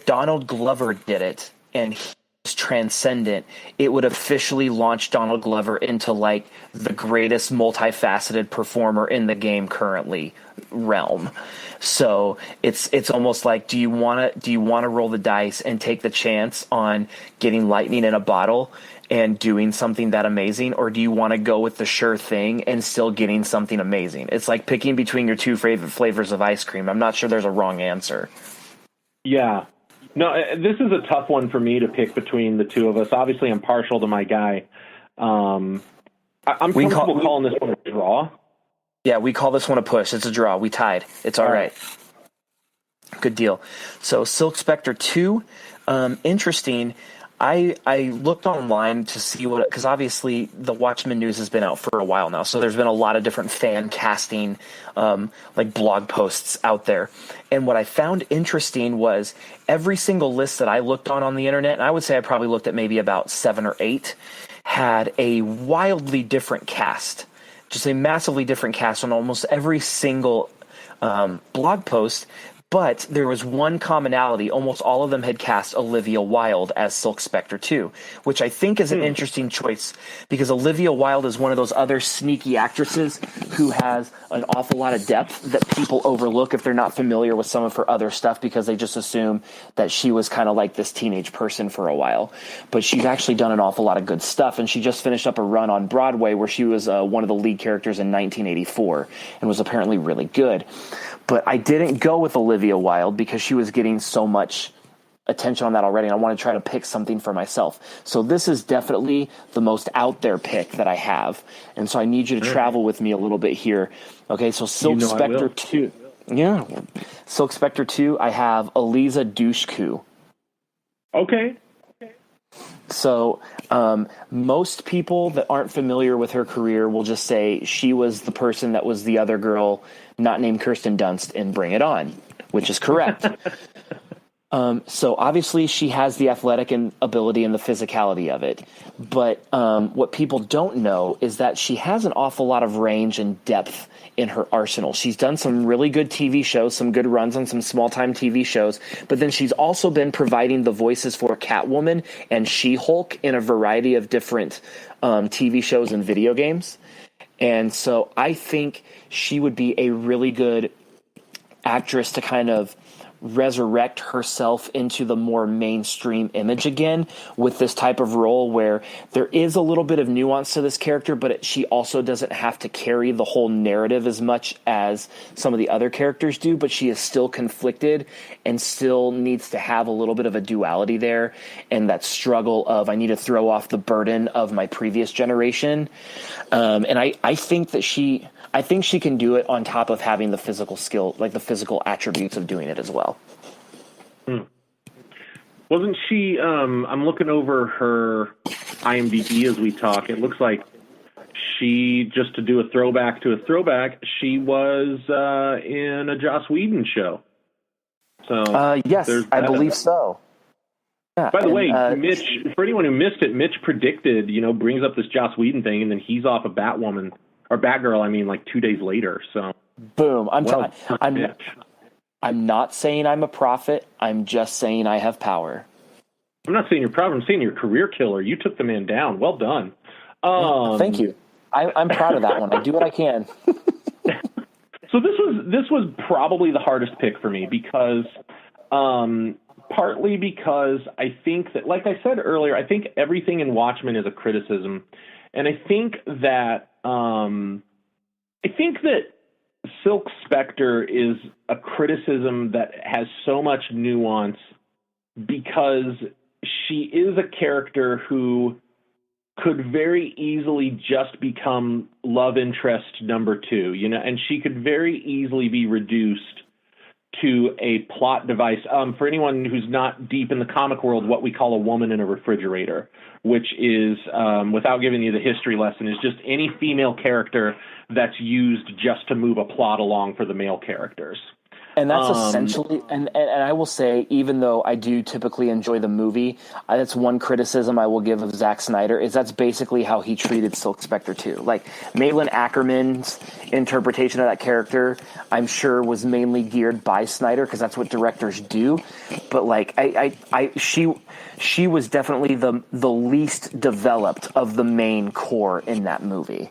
Donald Glover did it and he was transcendent, it would officially launch Donald Glover into like the greatest multifaceted performer in the game currently realm. So it's almost like, do you want to roll the dice and take the chance on getting lightning in a bottle and doing something that amazing, or do you want to go with the sure thing and still getting something amazing? It's like picking between your two favorite flavors of ice cream. I'm not sure there's a wrong answer. Yeah. No, this is a tough one for me to pick between the two of us. Obviously, I'm partial to my guy. I'm comfortable calling this one a draw. Yeah, we call this one a push. It's a draw. We tied. It's all right. Good deal. So Silk Spectre 2, interesting. I looked online to see what, because obviously the Watchmen news has been out for a while now, so there's been a lot of different fan casting, like blog posts out there. And what I found interesting was every single list that I looked on the internet, and I would say I probably looked at maybe about 7 or 8, had a wildly different cast. Just a massively different cast on almost every single blog post. But there was one commonality. Almost all of them had cast Olivia Wilde as Silk Spectre 2, which I think is an interesting choice because Olivia Wilde is one of those other sneaky actresses who has an awful lot of depth that people overlook if they're not familiar with some of her other stuff because they just assume that she was kind of like this teenage person for a while. But she's actually done an awful lot of good stuff, and she just finished up a run on Broadway where she was one of the lead characters in 1984 and was apparently really good. But I didn't go with Olivia Wilde because she was getting so much attention on that already, and I want to try to pick something for myself. So this is definitely the most out there pick that I have, and so I need you to travel with me a little bit here. Okay, so Silk Spectre 2. Yeah. Silk Spectre 2, I have Elisa Dushku. Okay. So most people that aren't familiar with her career will just say she was the person that was the other girl not named Kirsten Dunst in Bring It On, which is correct. So obviously she has the athletic and ability and the physicality of it. But what people don't know is that she has an awful lot of range and depth in her arsenal. She's done some really good TV shows, some good runs on some small-time TV shows, but then she's also been providing the voices for Catwoman and She-Hulk in a variety of different TV shows and video games. And so I think she would be a really good actress to kind of resurrect herself into the more mainstream image again with this type of role where there is a little bit of nuance to this character, but she also doesn't have to carry the whole narrative as much as some of the other characters do, but she is still conflicted and still needs to have a little bit of a duality there and that struggle of I need to throw off the burden of my previous generation. And I think that she can do it on top of having the physical skill, like the physical attributes of doing it as well. Wasn't she, I'm looking over her IMDb as we talk. It looks like she, just to do a throwback to a throwback, she was in a Joss Whedon show. So yes, I believe so. Yeah, by the way, Mitch, for anyone who missed it, Mitch predicted, brings up this Joss Whedon thing, and then he's off of Batwoman, or Batgirl, like 2 days later. So boom. I'm not saying I'm a prophet. I'm just saying I have power. I'm not saying you're a prophet. I'm saying you're a career killer. You took the man down. Well done. Thank you. I'm proud of that one. I do what I can. So this was probably the hardest pick for me because partly because I think that, like I said earlier, I think everything in Watchmen is a criticism. And I think that Silk Spectre is a criticism that has so much nuance because she is a character who could very easily just become love interest number 2, and she could very easily be reduced to a plot device. For anyone who's not deep in the comic world, what we call a woman in a refrigerator, which is, without giving you the history lesson, is just any female character that's used just to move a plot along for the male characters. And that's essentially, and I will say, even though I do typically enjoy the movie, that's one criticism I will give of Zack Snyder, is that's basically how he treated Silk Spectre 2. Like, Malin Ackerman's interpretation of that character, I'm sure, was mainly geared by Snyder, because that's what directors do. But, like, she was definitely the least developed of the main core in that movie.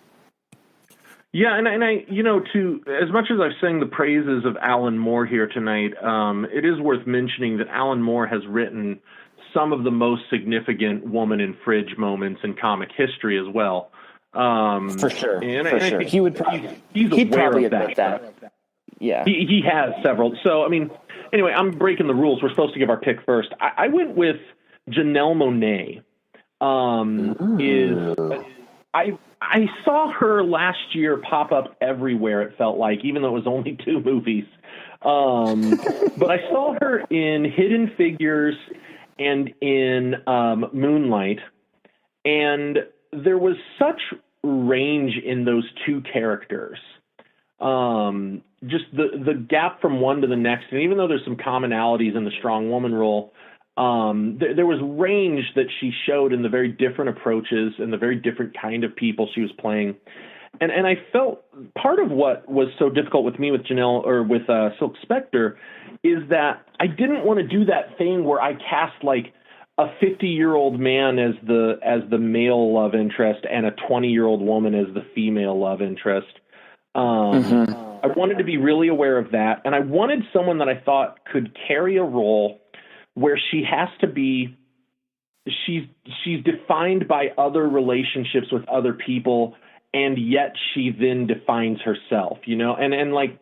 Yeah, and I, to as much as I've sang the praises of Alan Moore here tonight, it is worth mentioning that Alan Moore has written some of the most significant woman in fridge moments in comic history as well. For sure. He'd probably admit that. Yeah, he has several. So anyway, I'm breaking the rules. We're supposed to give our pick first. I went with Janelle Monae. I saw her last year pop up everywhere, it felt like, even though it was only 2 movies. But I saw her in Hidden Figures and in Moonlight, and there was such range in those 2 characters. Just the gap from one to the next, and even though there's some commonalities in the strong woman role, there was range that she showed in the very different approaches and the very different kind of people she was playing. And I felt part of what was so difficult with me with Janelle or with Silk Spectre is that I didn't want to do that thing where I cast like a 50-year-old man as the male love interest and a 20-year-old woman as the female love interest. I wanted to be really aware of that, and I wanted someone that I thought could carry a role where she has to be she's defined by other relationships with other people, and yet she then defines herself, you know, and like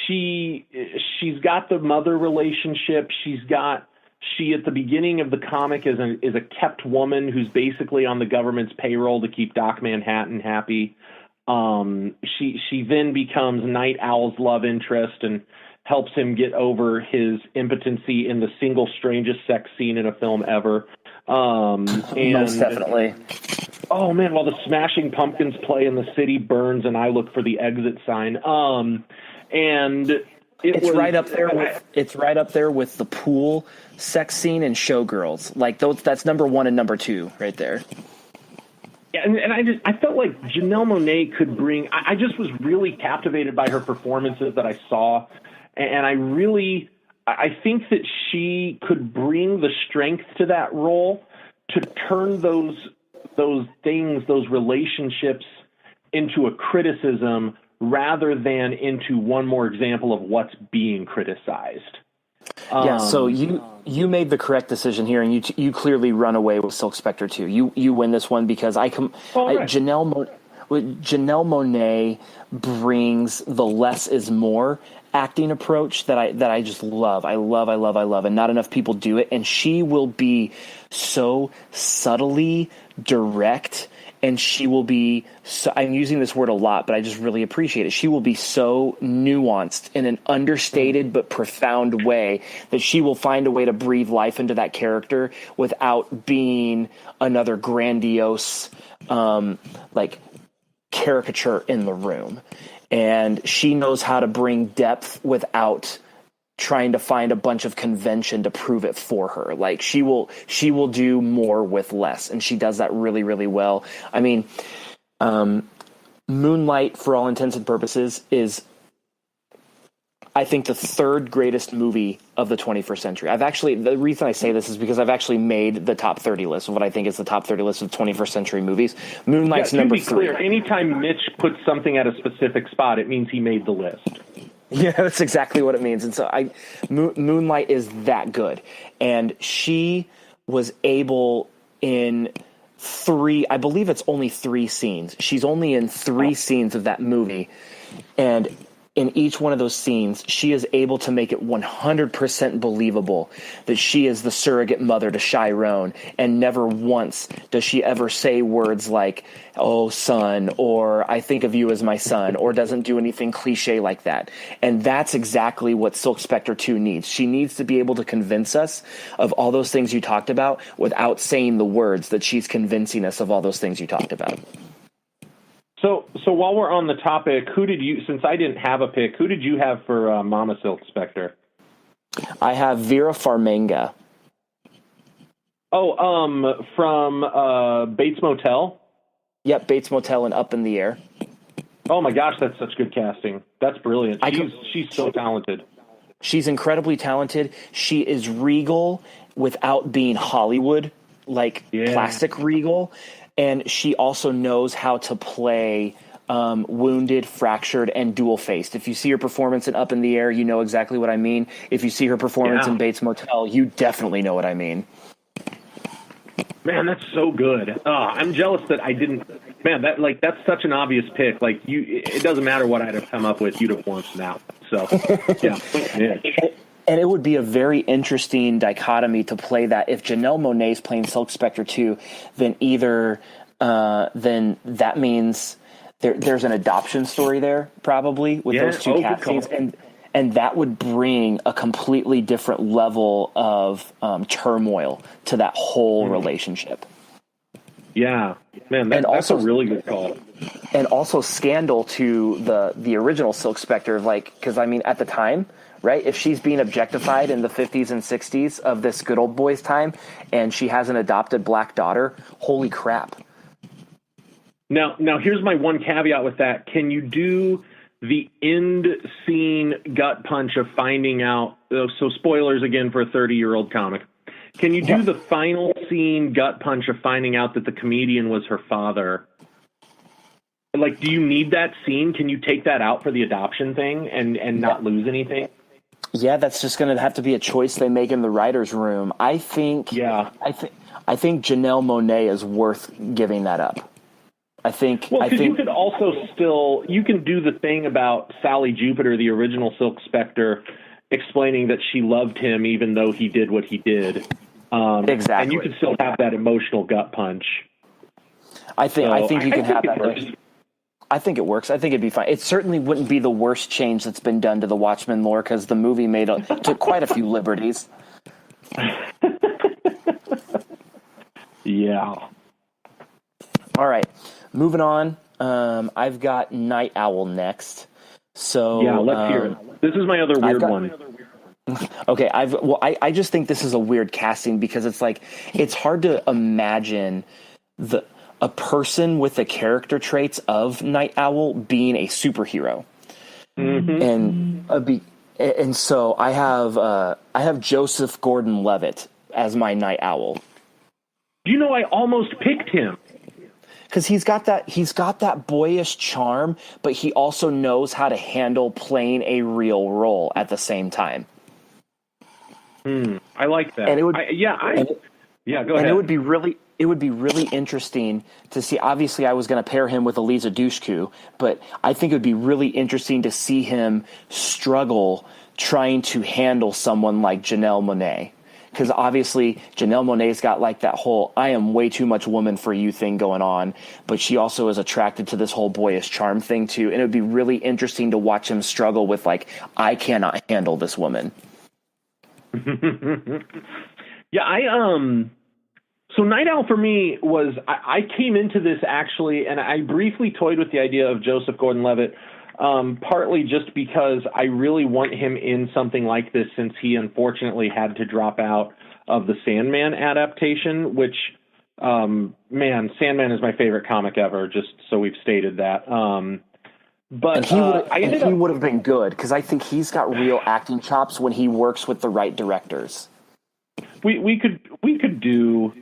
she's got the mother relationship. She at the beginning of the comic is a kept woman who's basically on the government's payroll to keep Doc Manhattan happy. She then becomes Night Owl's love interest and helps him get over his impotency in the single strangest sex scene in a film ever. And most definitely. Oh man, while the Smashing Pumpkins play and the city burns and I look for the exit sign. And it's right up there with the pool sex scene and Showgirls. Like that's number 1 and number 2 right there. Yeah, and I felt like Janelle Monae could bring. I just was really captivated by her performances that I saw, and I think that she could bring the strength to that role to turn those relationships into a criticism rather than into one more example of what's being criticized. Yeah, so you made the correct decision here, and you clearly run away with Silk Spectre 2. You win this one because Janelle Monae brings the less is more acting approach that I just love. I love, and not enough people do it. And she will be so subtly direct, and she will be so, I'm using this word a lot, but I just really appreciate it. She will be so nuanced in an understated but profound way that she will find a way to breathe life into that character without being another grandiose like caricature in the room. And she knows how to bring depth without trying to find a bunch of convention to prove it for her. Like she will do more with less, and she does that really, really well. I mean, Moonlight, for all intents and purposes, is, I think, the third greatest movie of the 21st century. The reason I say this is because I've actually made the top 30 list of what I think is the top 30 list of 21st century movies. Moonlight's number 3. Clear, anytime Mitch puts something at a specific spot, it means he made the list. Yeah, that's exactly what it means. And so Moonlight is that good. And she was able in 3, I believe it's only 3 scenes. She's only in 3 scenes of that movie. And in each one of those scenes, she is able to make it 100% believable that she is the surrogate mother to Chiron, and never once does she ever say words like, "Oh, son," or "I think of you as my son," or doesn't do anything cliche like that. And that's exactly what Silk Spectre 2 needs. She needs to be able to convince us of all those things you talked about without saying the words that she's convincing us of all those things you talked about. So while we're on the topic, since I didn't have a pick, who did you have for Mama Silk Spectre? I have Vera Farmiga. Oh, from Bates Motel? Yep, Bates Motel and Up in the Air. Oh my gosh, that's such good casting. That's brilliant. She's so talented. She's incredibly talented. She is regal without being Hollywood, plastic regal. And she also knows how to play wounded, fractured, and dual-faced. If you see her performance in Up in the Air, you know exactly what I mean. If you see her performance in Bates Motel, you definitely know what I mean. Man, that's so good. I'm jealous that I didn't. Man, that's such an obvious pick. It doesn't matter what I'd have come up with, you'd have won that. So, yeah. And it would be a very interesting dichotomy to play that. If Janelle Monae is playing Silk Spectre 2, then then that means there's an adoption story there, probably, with those two cat scenes. And that would bring a completely different level of turmoil to that whole relationship. Yeah. Man, that's a really good call. And also scandal to the original Silk Spectre, because, I mean, at the time, right, if she's being objectified in the 50s and 60s of this good old boy's time, and she has an adopted black daughter, holy crap. Now here's my one caveat with that. Can you do the end scene gut punch of finding out? So spoilers again for a 30-year-old comic. Can you do the final scene gut punch of finding out that the comedian was her father? Like, do you need that scene? Can you take that out for the adoption thing and not lose anything? Yeah, that's just going to have to be a choice they make in the writer's room. I think Janelle Monae is worth giving that up. Because you could also you can do the thing about Sally Jupiter, the original Silk Spectre, explaining that she loved him even though he did what he did. Exactly. And you can still have that emotional gut punch. I think you can have that. I think it works. I think it'd be fine. It certainly wouldn't be the worst change that's been done to the Watchmen lore because the movie took quite a few liberties. Yeah. All right. Moving on. I've got Night Owl next. So yeah, let's hear it. This is my other weird one. Okay, I just think this is a weird casting because it's hard to imagine a person with the character traits of Night Owl being a superhero. Mm-hmm. And so I have Joseph Gordon-Levitt as my Night Owl. You know, I almost picked him. Because he's got that boyish charm, but he also knows how to handle playing a real role at the same time. I like that. And it would, go ahead. And it would be really interesting to see. Obviously, I was going to pair him with Elisa Dushku, but I think it would be really interesting to see him struggle trying to handle someone like Janelle Monae. Because obviously Janelle Monae's got like that whole I am way too much woman for you thing going on, but she also is attracted to this whole boyish charm thing too. And it would be really interesting to watch him struggle with like, I cannot handle this woman. Yeah, so Night Owl for me was, I came into this actually, and I briefly toyed with the idea of Joseph Gordon-Levitt, partly just because I really want him in something like this since he unfortunately had to drop out of the Sandman adaptation, which, Sandman is my favorite comic ever, just so we've stated that. But he would have been good because I think he's got real acting chops when he works with the right directors. We could do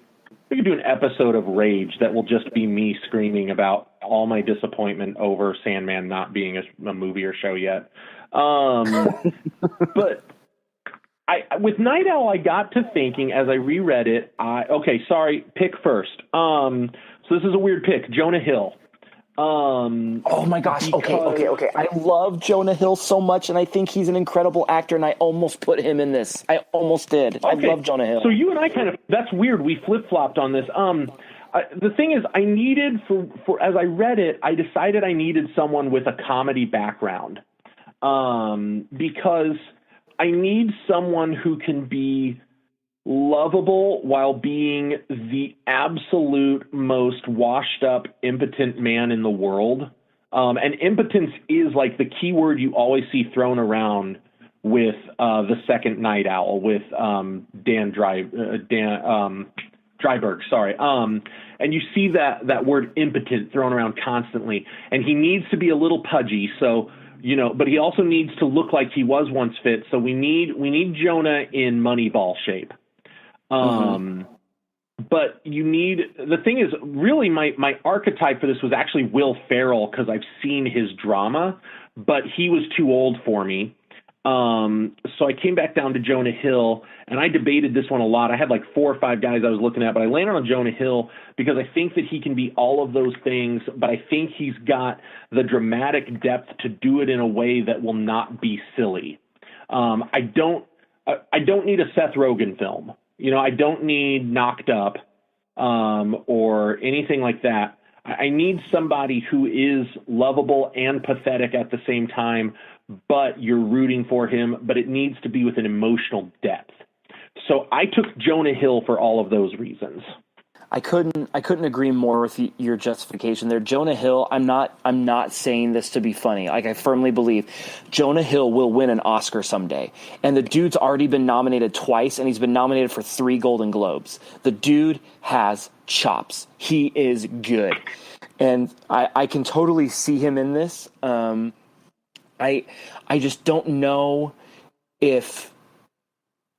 an episode of Rage that will just be me screaming about all my disappointment over Sandman not being a movie or show yet. But with Night Owl, I got to thinking as I reread it. Pick first. So this is a weird pick. Jonah Hill. Oh my gosh. Okay. I love Jonah Hill so much, and I think he's an incredible actor, and I almost put him in this. I almost did. Okay. I love Jonah Hill. So you and I that's weird. We flip-flopped on this. The thing is, I needed for as I read it, I decided I needed someone with a comedy background. Because I need someone who can be lovable while being the absolute most washed up, impotent man in the world. And impotence is like the key word you always see thrown around with the second Night Owl, with Dan Dryberg, sorry. And you see that word impotent thrown around constantly. And he needs to be a little pudgy, so but he also needs to look like he was once fit. So we need Jonah in Moneyball shape. But the thing is, really my archetype for this was actually Will Ferrell because I've seen his drama, but he was too old for me. So I came back down to Jonah Hill, and I debated this one a lot. I had like 4 or 5 guys I was looking at, but I landed on Jonah Hill because I think that he can be all of those things, but I think he's got the dramatic depth to do it in a way that will not be silly. I don't need a Seth Rogen film. I don't need Knocked Up or anything like that. I need somebody who is lovable and pathetic at the same time, but you're rooting for him, but it needs to be with an emotional depth. So I took Jonah Hill for all of those reasons. I couldn't agree more with your justification there. Jonah Hill, I'm not saying this to be funny. Like, I firmly believe Jonah Hill will win an Oscar someday. And the dude's already been nominated twice, and he's been nominated for 3 Golden Globes. The dude has chops. He is good. And I can totally see him in this. I just don't know if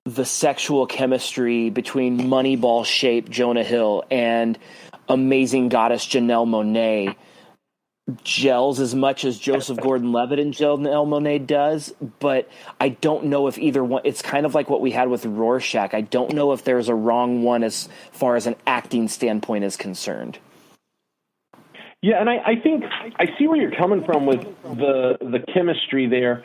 the sexual chemistry between Moneyball shape Jonah Hill and amazing goddess Janelle Monae gels as much as Joseph Gordon-Levitt and Janelle Monae does, but I don't know if either one. It's kind of like what we had with Rorschach. I don't know if there's a wrong one as far as an acting standpoint is concerned. Yeah, and I think I see where you're coming from with the chemistry there.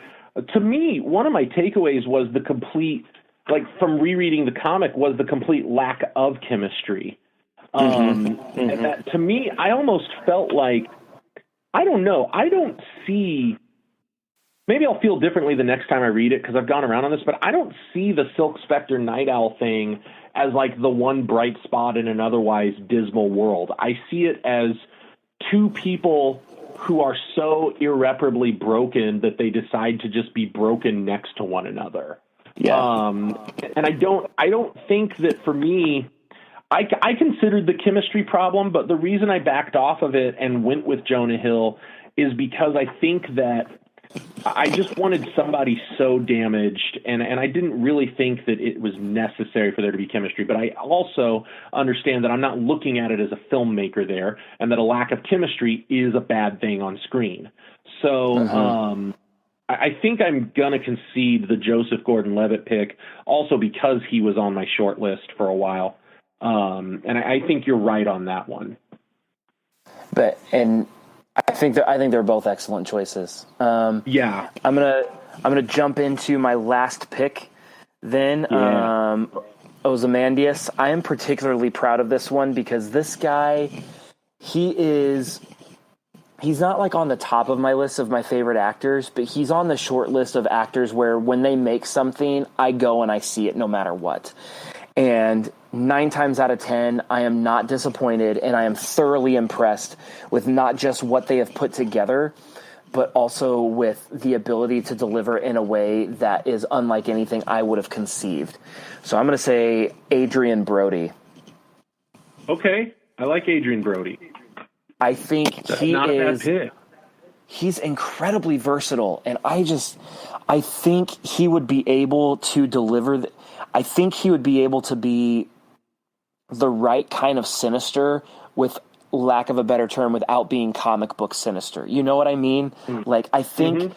To me, one of my takeaways was the complete, like from rereading the comic, was the complete lack of chemistry. And that, to me, I almost felt like, I don't know, I don't see, maybe I'll feel differently the next time I read it because I've gone around on this, but I don't see the Silk Spectre Night Owl thing as like the one bright spot in an otherwise dismal world. I see it as two people who are so irreparably broken that they decide to just be broken next to one another. Yeah. And I don't think that for me, I considered the chemistry problem, but the reason I backed off of it and went with Jonah Hill is because I think that I just wanted somebody so damaged, and I didn't really think that it was necessary for there to be chemistry. But I also understand that I'm not looking at it as a filmmaker there, and that a lack of chemistry is a bad thing on screen. So I think I'm going to concede the Joseph Gordon-Levitt pick, also because he was on my short list for a while. And I think you're right on that one. And I think they're both excellent choices. Yeah, I'm gonna jump into my last pick. Then Ozymandias. I am particularly proud of this one because this guy, he's not like on the top of my list of my favorite actors, but he's on the short list of actors where when they make something, I go and I see it no matter what. And 9 times out of 10, I am not disappointed, and I am thoroughly impressed with not just what they have put together, but also with the ability to deliver in a way that is unlike anything I would have conceived. So I'm going to say Adrien Brody. Okay, I like Adrien Brody. I think not a bad pick. He's incredibly versatile, and I think he would be able to deliver. I think he would be able to be the right kind of sinister, with lack of a better term, without being comic book sinister. You know what I mean? Like, I think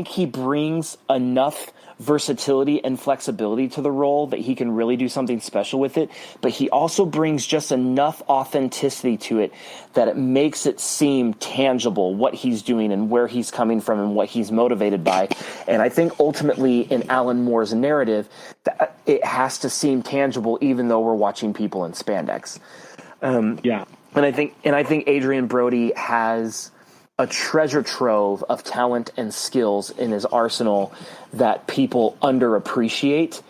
he brings enough versatility and flexibility to the role that he can really do something special with it, but he also brings just enough authenticity to it that it makes it seem tangible what he's doing and where he's coming from and what he's motivated by. And I think ultimately in Alan Moore's narrative, that it has to seem tangible even though we're watching people in spandex. Yeah. And I think Adrien Brody has a treasure trove of talent and skills in his arsenal that people underappreciate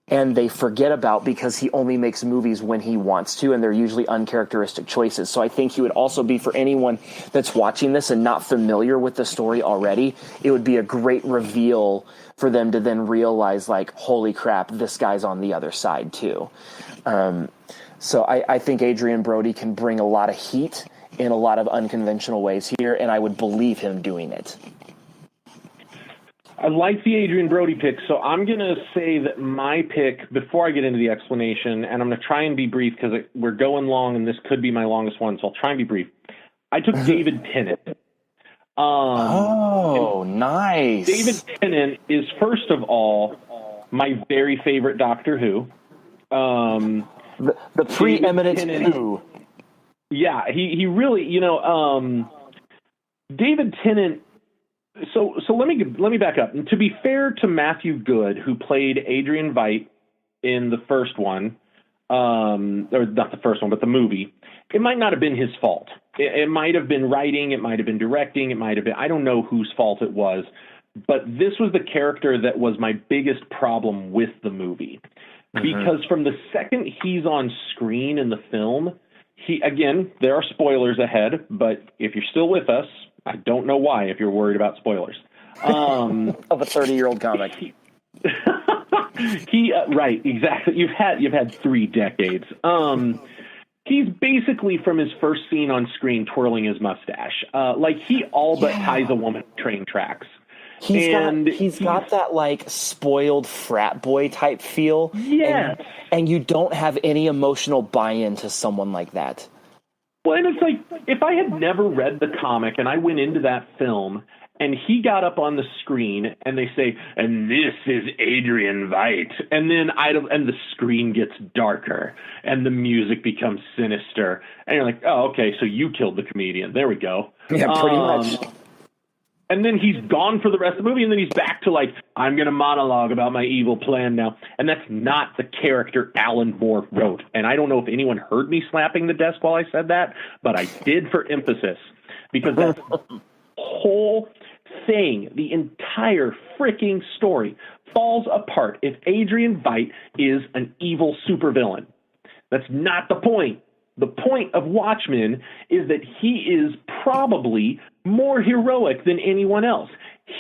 and they forget about because he only makes movies when he wants to, and they're usually uncharacteristic choices. So I think he would also be, for anyone that's watching this and not familiar with the story already, it would be a great reveal for them to then realize, like, holy crap, this guy's on the other side too. So I think Adrien Brody can bring a lot of heat in a lot of unconventional ways here, and I would believe him doing it. I like the Adrien Brody pick, so I'm going to say that my pick, before I get into the explanation, and I'm going to try and be brief because we're going long and this could be my longest one, so I'll try and be brief. I took David Tennant. Nice. David Tennant is, first of all, my very favorite Doctor Who. The preeminent Who. Yeah, he really, David Tennant. So let me back up. And to be fair to Matthew Goode, who played Adrian Veidt in the first one, or not the first one, but the movie, it might not have been his fault. It might have been writing, it might have been directing, it might have been, I don't know whose fault it was, but this was the character that was my biggest problem with the movie. Because from the second he's on screen in the film, again, there are spoilers ahead, but if you're still with us, I don't know why if you're worried about spoilers. Of a 30-year-old comic. Right, exactly. You've had 3 decades. he's basically from his first scene on screen twirling his mustache. Like he all but ties a woman to train tracks. He's got that like spoiled frat boy type feel. Yeah. And you don't have any emotional buy-in to someone like that. Well, and it's like, if I had never read the comic and I went into that film and he got up on the screen and they say, and this is Adrien Veidt, and then and the screen gets darker and the music becomes sinister, and you're like, oh, okay, so you killed the comedian. There we go. Yeah, pretty much. And then he's gone for the rest of the movie, and then he's back to like, I'm going to monologue about my evil plan now. And that's not the character Alan Moore wrote. And I don't know if anyone heard me slapping the desk while I said that, but I did for emphasis, because that whole thing, the entire freaking story, falls apart if Adrien Veidt is an evil supervillain. That's not the point. The point of Watchmen is that he is probably more heroic than anyone else.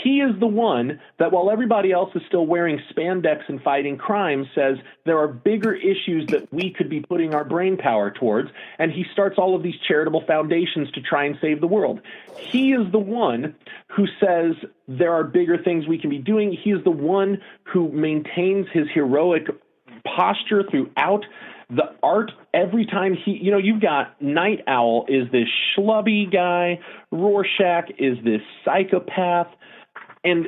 He is the one that, while everybody else is still wearing spandex and fighting crime, says there are bigger issues that we could be putting our brain power towards, and he starts all of these charitable foundations to try and save the world. He is the one who says there are bigger things we can be doing. He is the one who maintains his heroic posture throughout. The art, every time you've got Night Owl is this schlubby guy, Rorschach is this psychopath, and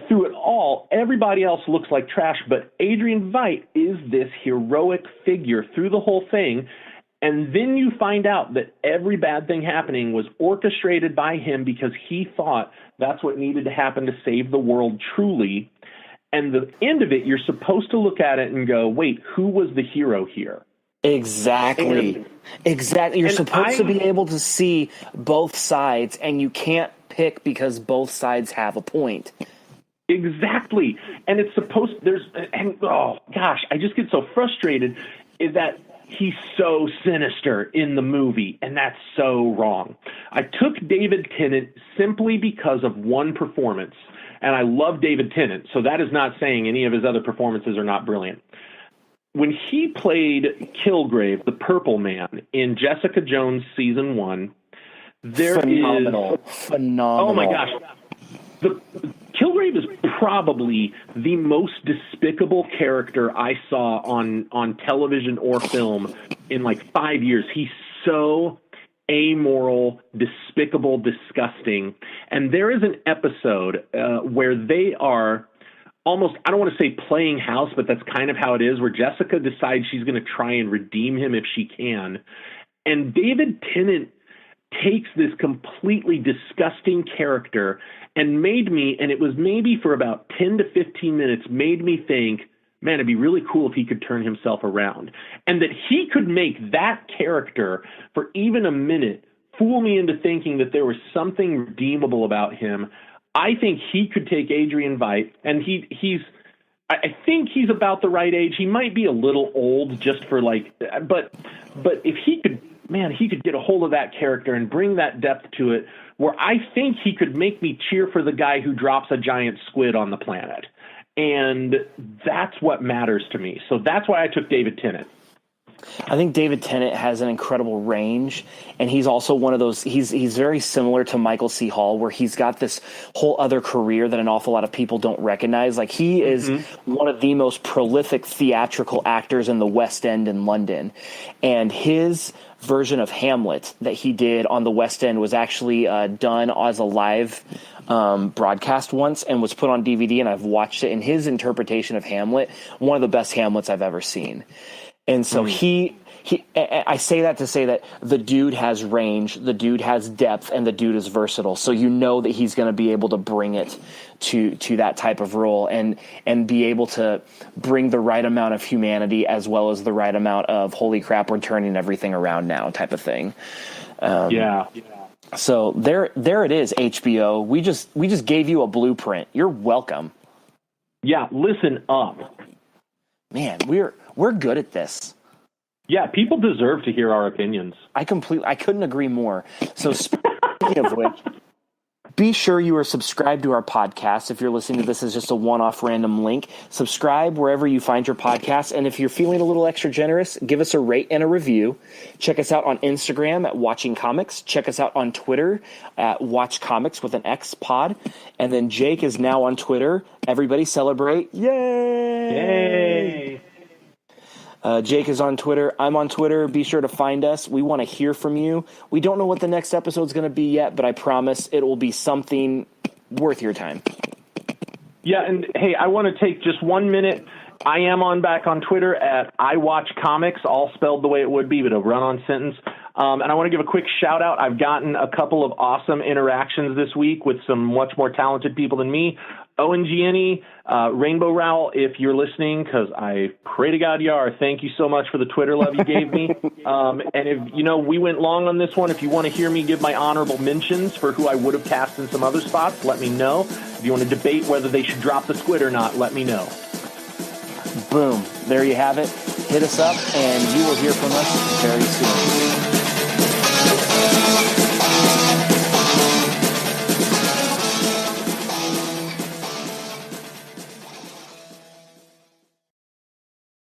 through it all, everybody else looks like trash, but Adrien Veidt is this heroic figure through the whole thing, and then you find out that every bad thing happening was orchestrated by him because he thought that's what needed to happen to save the world truly. And the end of it, you're supposed to look at it and go, wait, who was the hero here? Exactly. You're supposed to be able to see both sides, and you can't pick because both sides have a point. Exactly. And it's supposed, oh gosh, I just get so frustrated is that he's so sinister in the movie, and that's so wrong. I took David Tennant simply because of one performance. And I love David Tennant, so that is not saying any of his other performances are not brilliant. When he played Kilgrave, the Purple Man, in Jessica Jones Season 1, Phenomenal. Oh, my gosh. Kilgrave is probably the most despicable character I saw on television or film in like 5 years. He's so amoral, despicable, disgusting. And there is an episode where they are almost, I don't want to say playing house, but that's kind of how it is, where Jessica decides she's going to try and redeem him if she can. And David Tennant takes this completely disgusting character and it was maybe for about 10 to 15 minutes, made me think, man, it'd be really cool if he could turn himself around. And that he could make that character, for even a minute, fool me into thinking that there was something redeemable about him. I think he could take Adrien Veidt, and I think he's about the right age. He might be a little old just for but if he could, man, he could get a hold of that character and bring that depth to it, where I think he could make me cheer for the guy who drops a giant squid on the planet. And that's what matters to me. So that's why I took David Tennant. I think David Tennant has an incredible range, and he's also one of those, he's very similar to Michael C. Hall, where he's got this whole other career that an awful lot of people don't recognize. Like, he is one of the most prolific theatrical actors in the West End in London, and his version of Hamlet that he did on the West End was actually done as a live broadcast once and was put on DVD, and I've watched it. And his interpretation of Hamlet, one of the best Hamlets I've ever seen. And so I say that to say that the dude has range, the dude has depth, and the dude is versatile. So you know that he's going to be able to bring it to that type of role and be able to bring the right amount of humanity as well as the right amount of holy crap, we're turning everything around now type of thing. So there it is, HBO. We just gave you a blueprint. You're welcome. Yeah, listen up. Man, we're good at this. Yeah, people deserve to hear our opinions. I couldn't agree more. So speaking of which, Be sure you are subscribed to our podcast. If you're listening to this as just a one-off random link, subscribe wherever you find your podcast. And if you're feeling a little extra generous, give us a rate and a review. Check us out on Instagram at Watching Comics. Check us out on Twitter at Watch Comics with an X pod. And then Jake is now on Twitter. Everybody celebrate. Yay! Yay! Jake is on Twitter. I'm on Twitter. Be sure to find us. We want to hear from you. We don't know what the next episode is going to be yet, but I promise it will be something worth your time. Yeah, and hey, I want to take just 1 minute. I am back on Twitter at I Watch Comics, all spelled the way it would be, but a run-on sentence. And I want to give a quick shout-out. I've gotten a couple of awesome interactions this week with some much more talented people than me. Owen Gianni, Rainbow Rowell, if you're listening, because I pray to God you are, thank you so much for the Twitter love you gave me. And if, we went long on this one. If you want to hear me give my honorable mentions for who I would have cast in some other spots, let me know. If you want to debate whether they should drop the squid or not, let me know. Boom. There you have it. Hit us up, and you will hear from us very soon.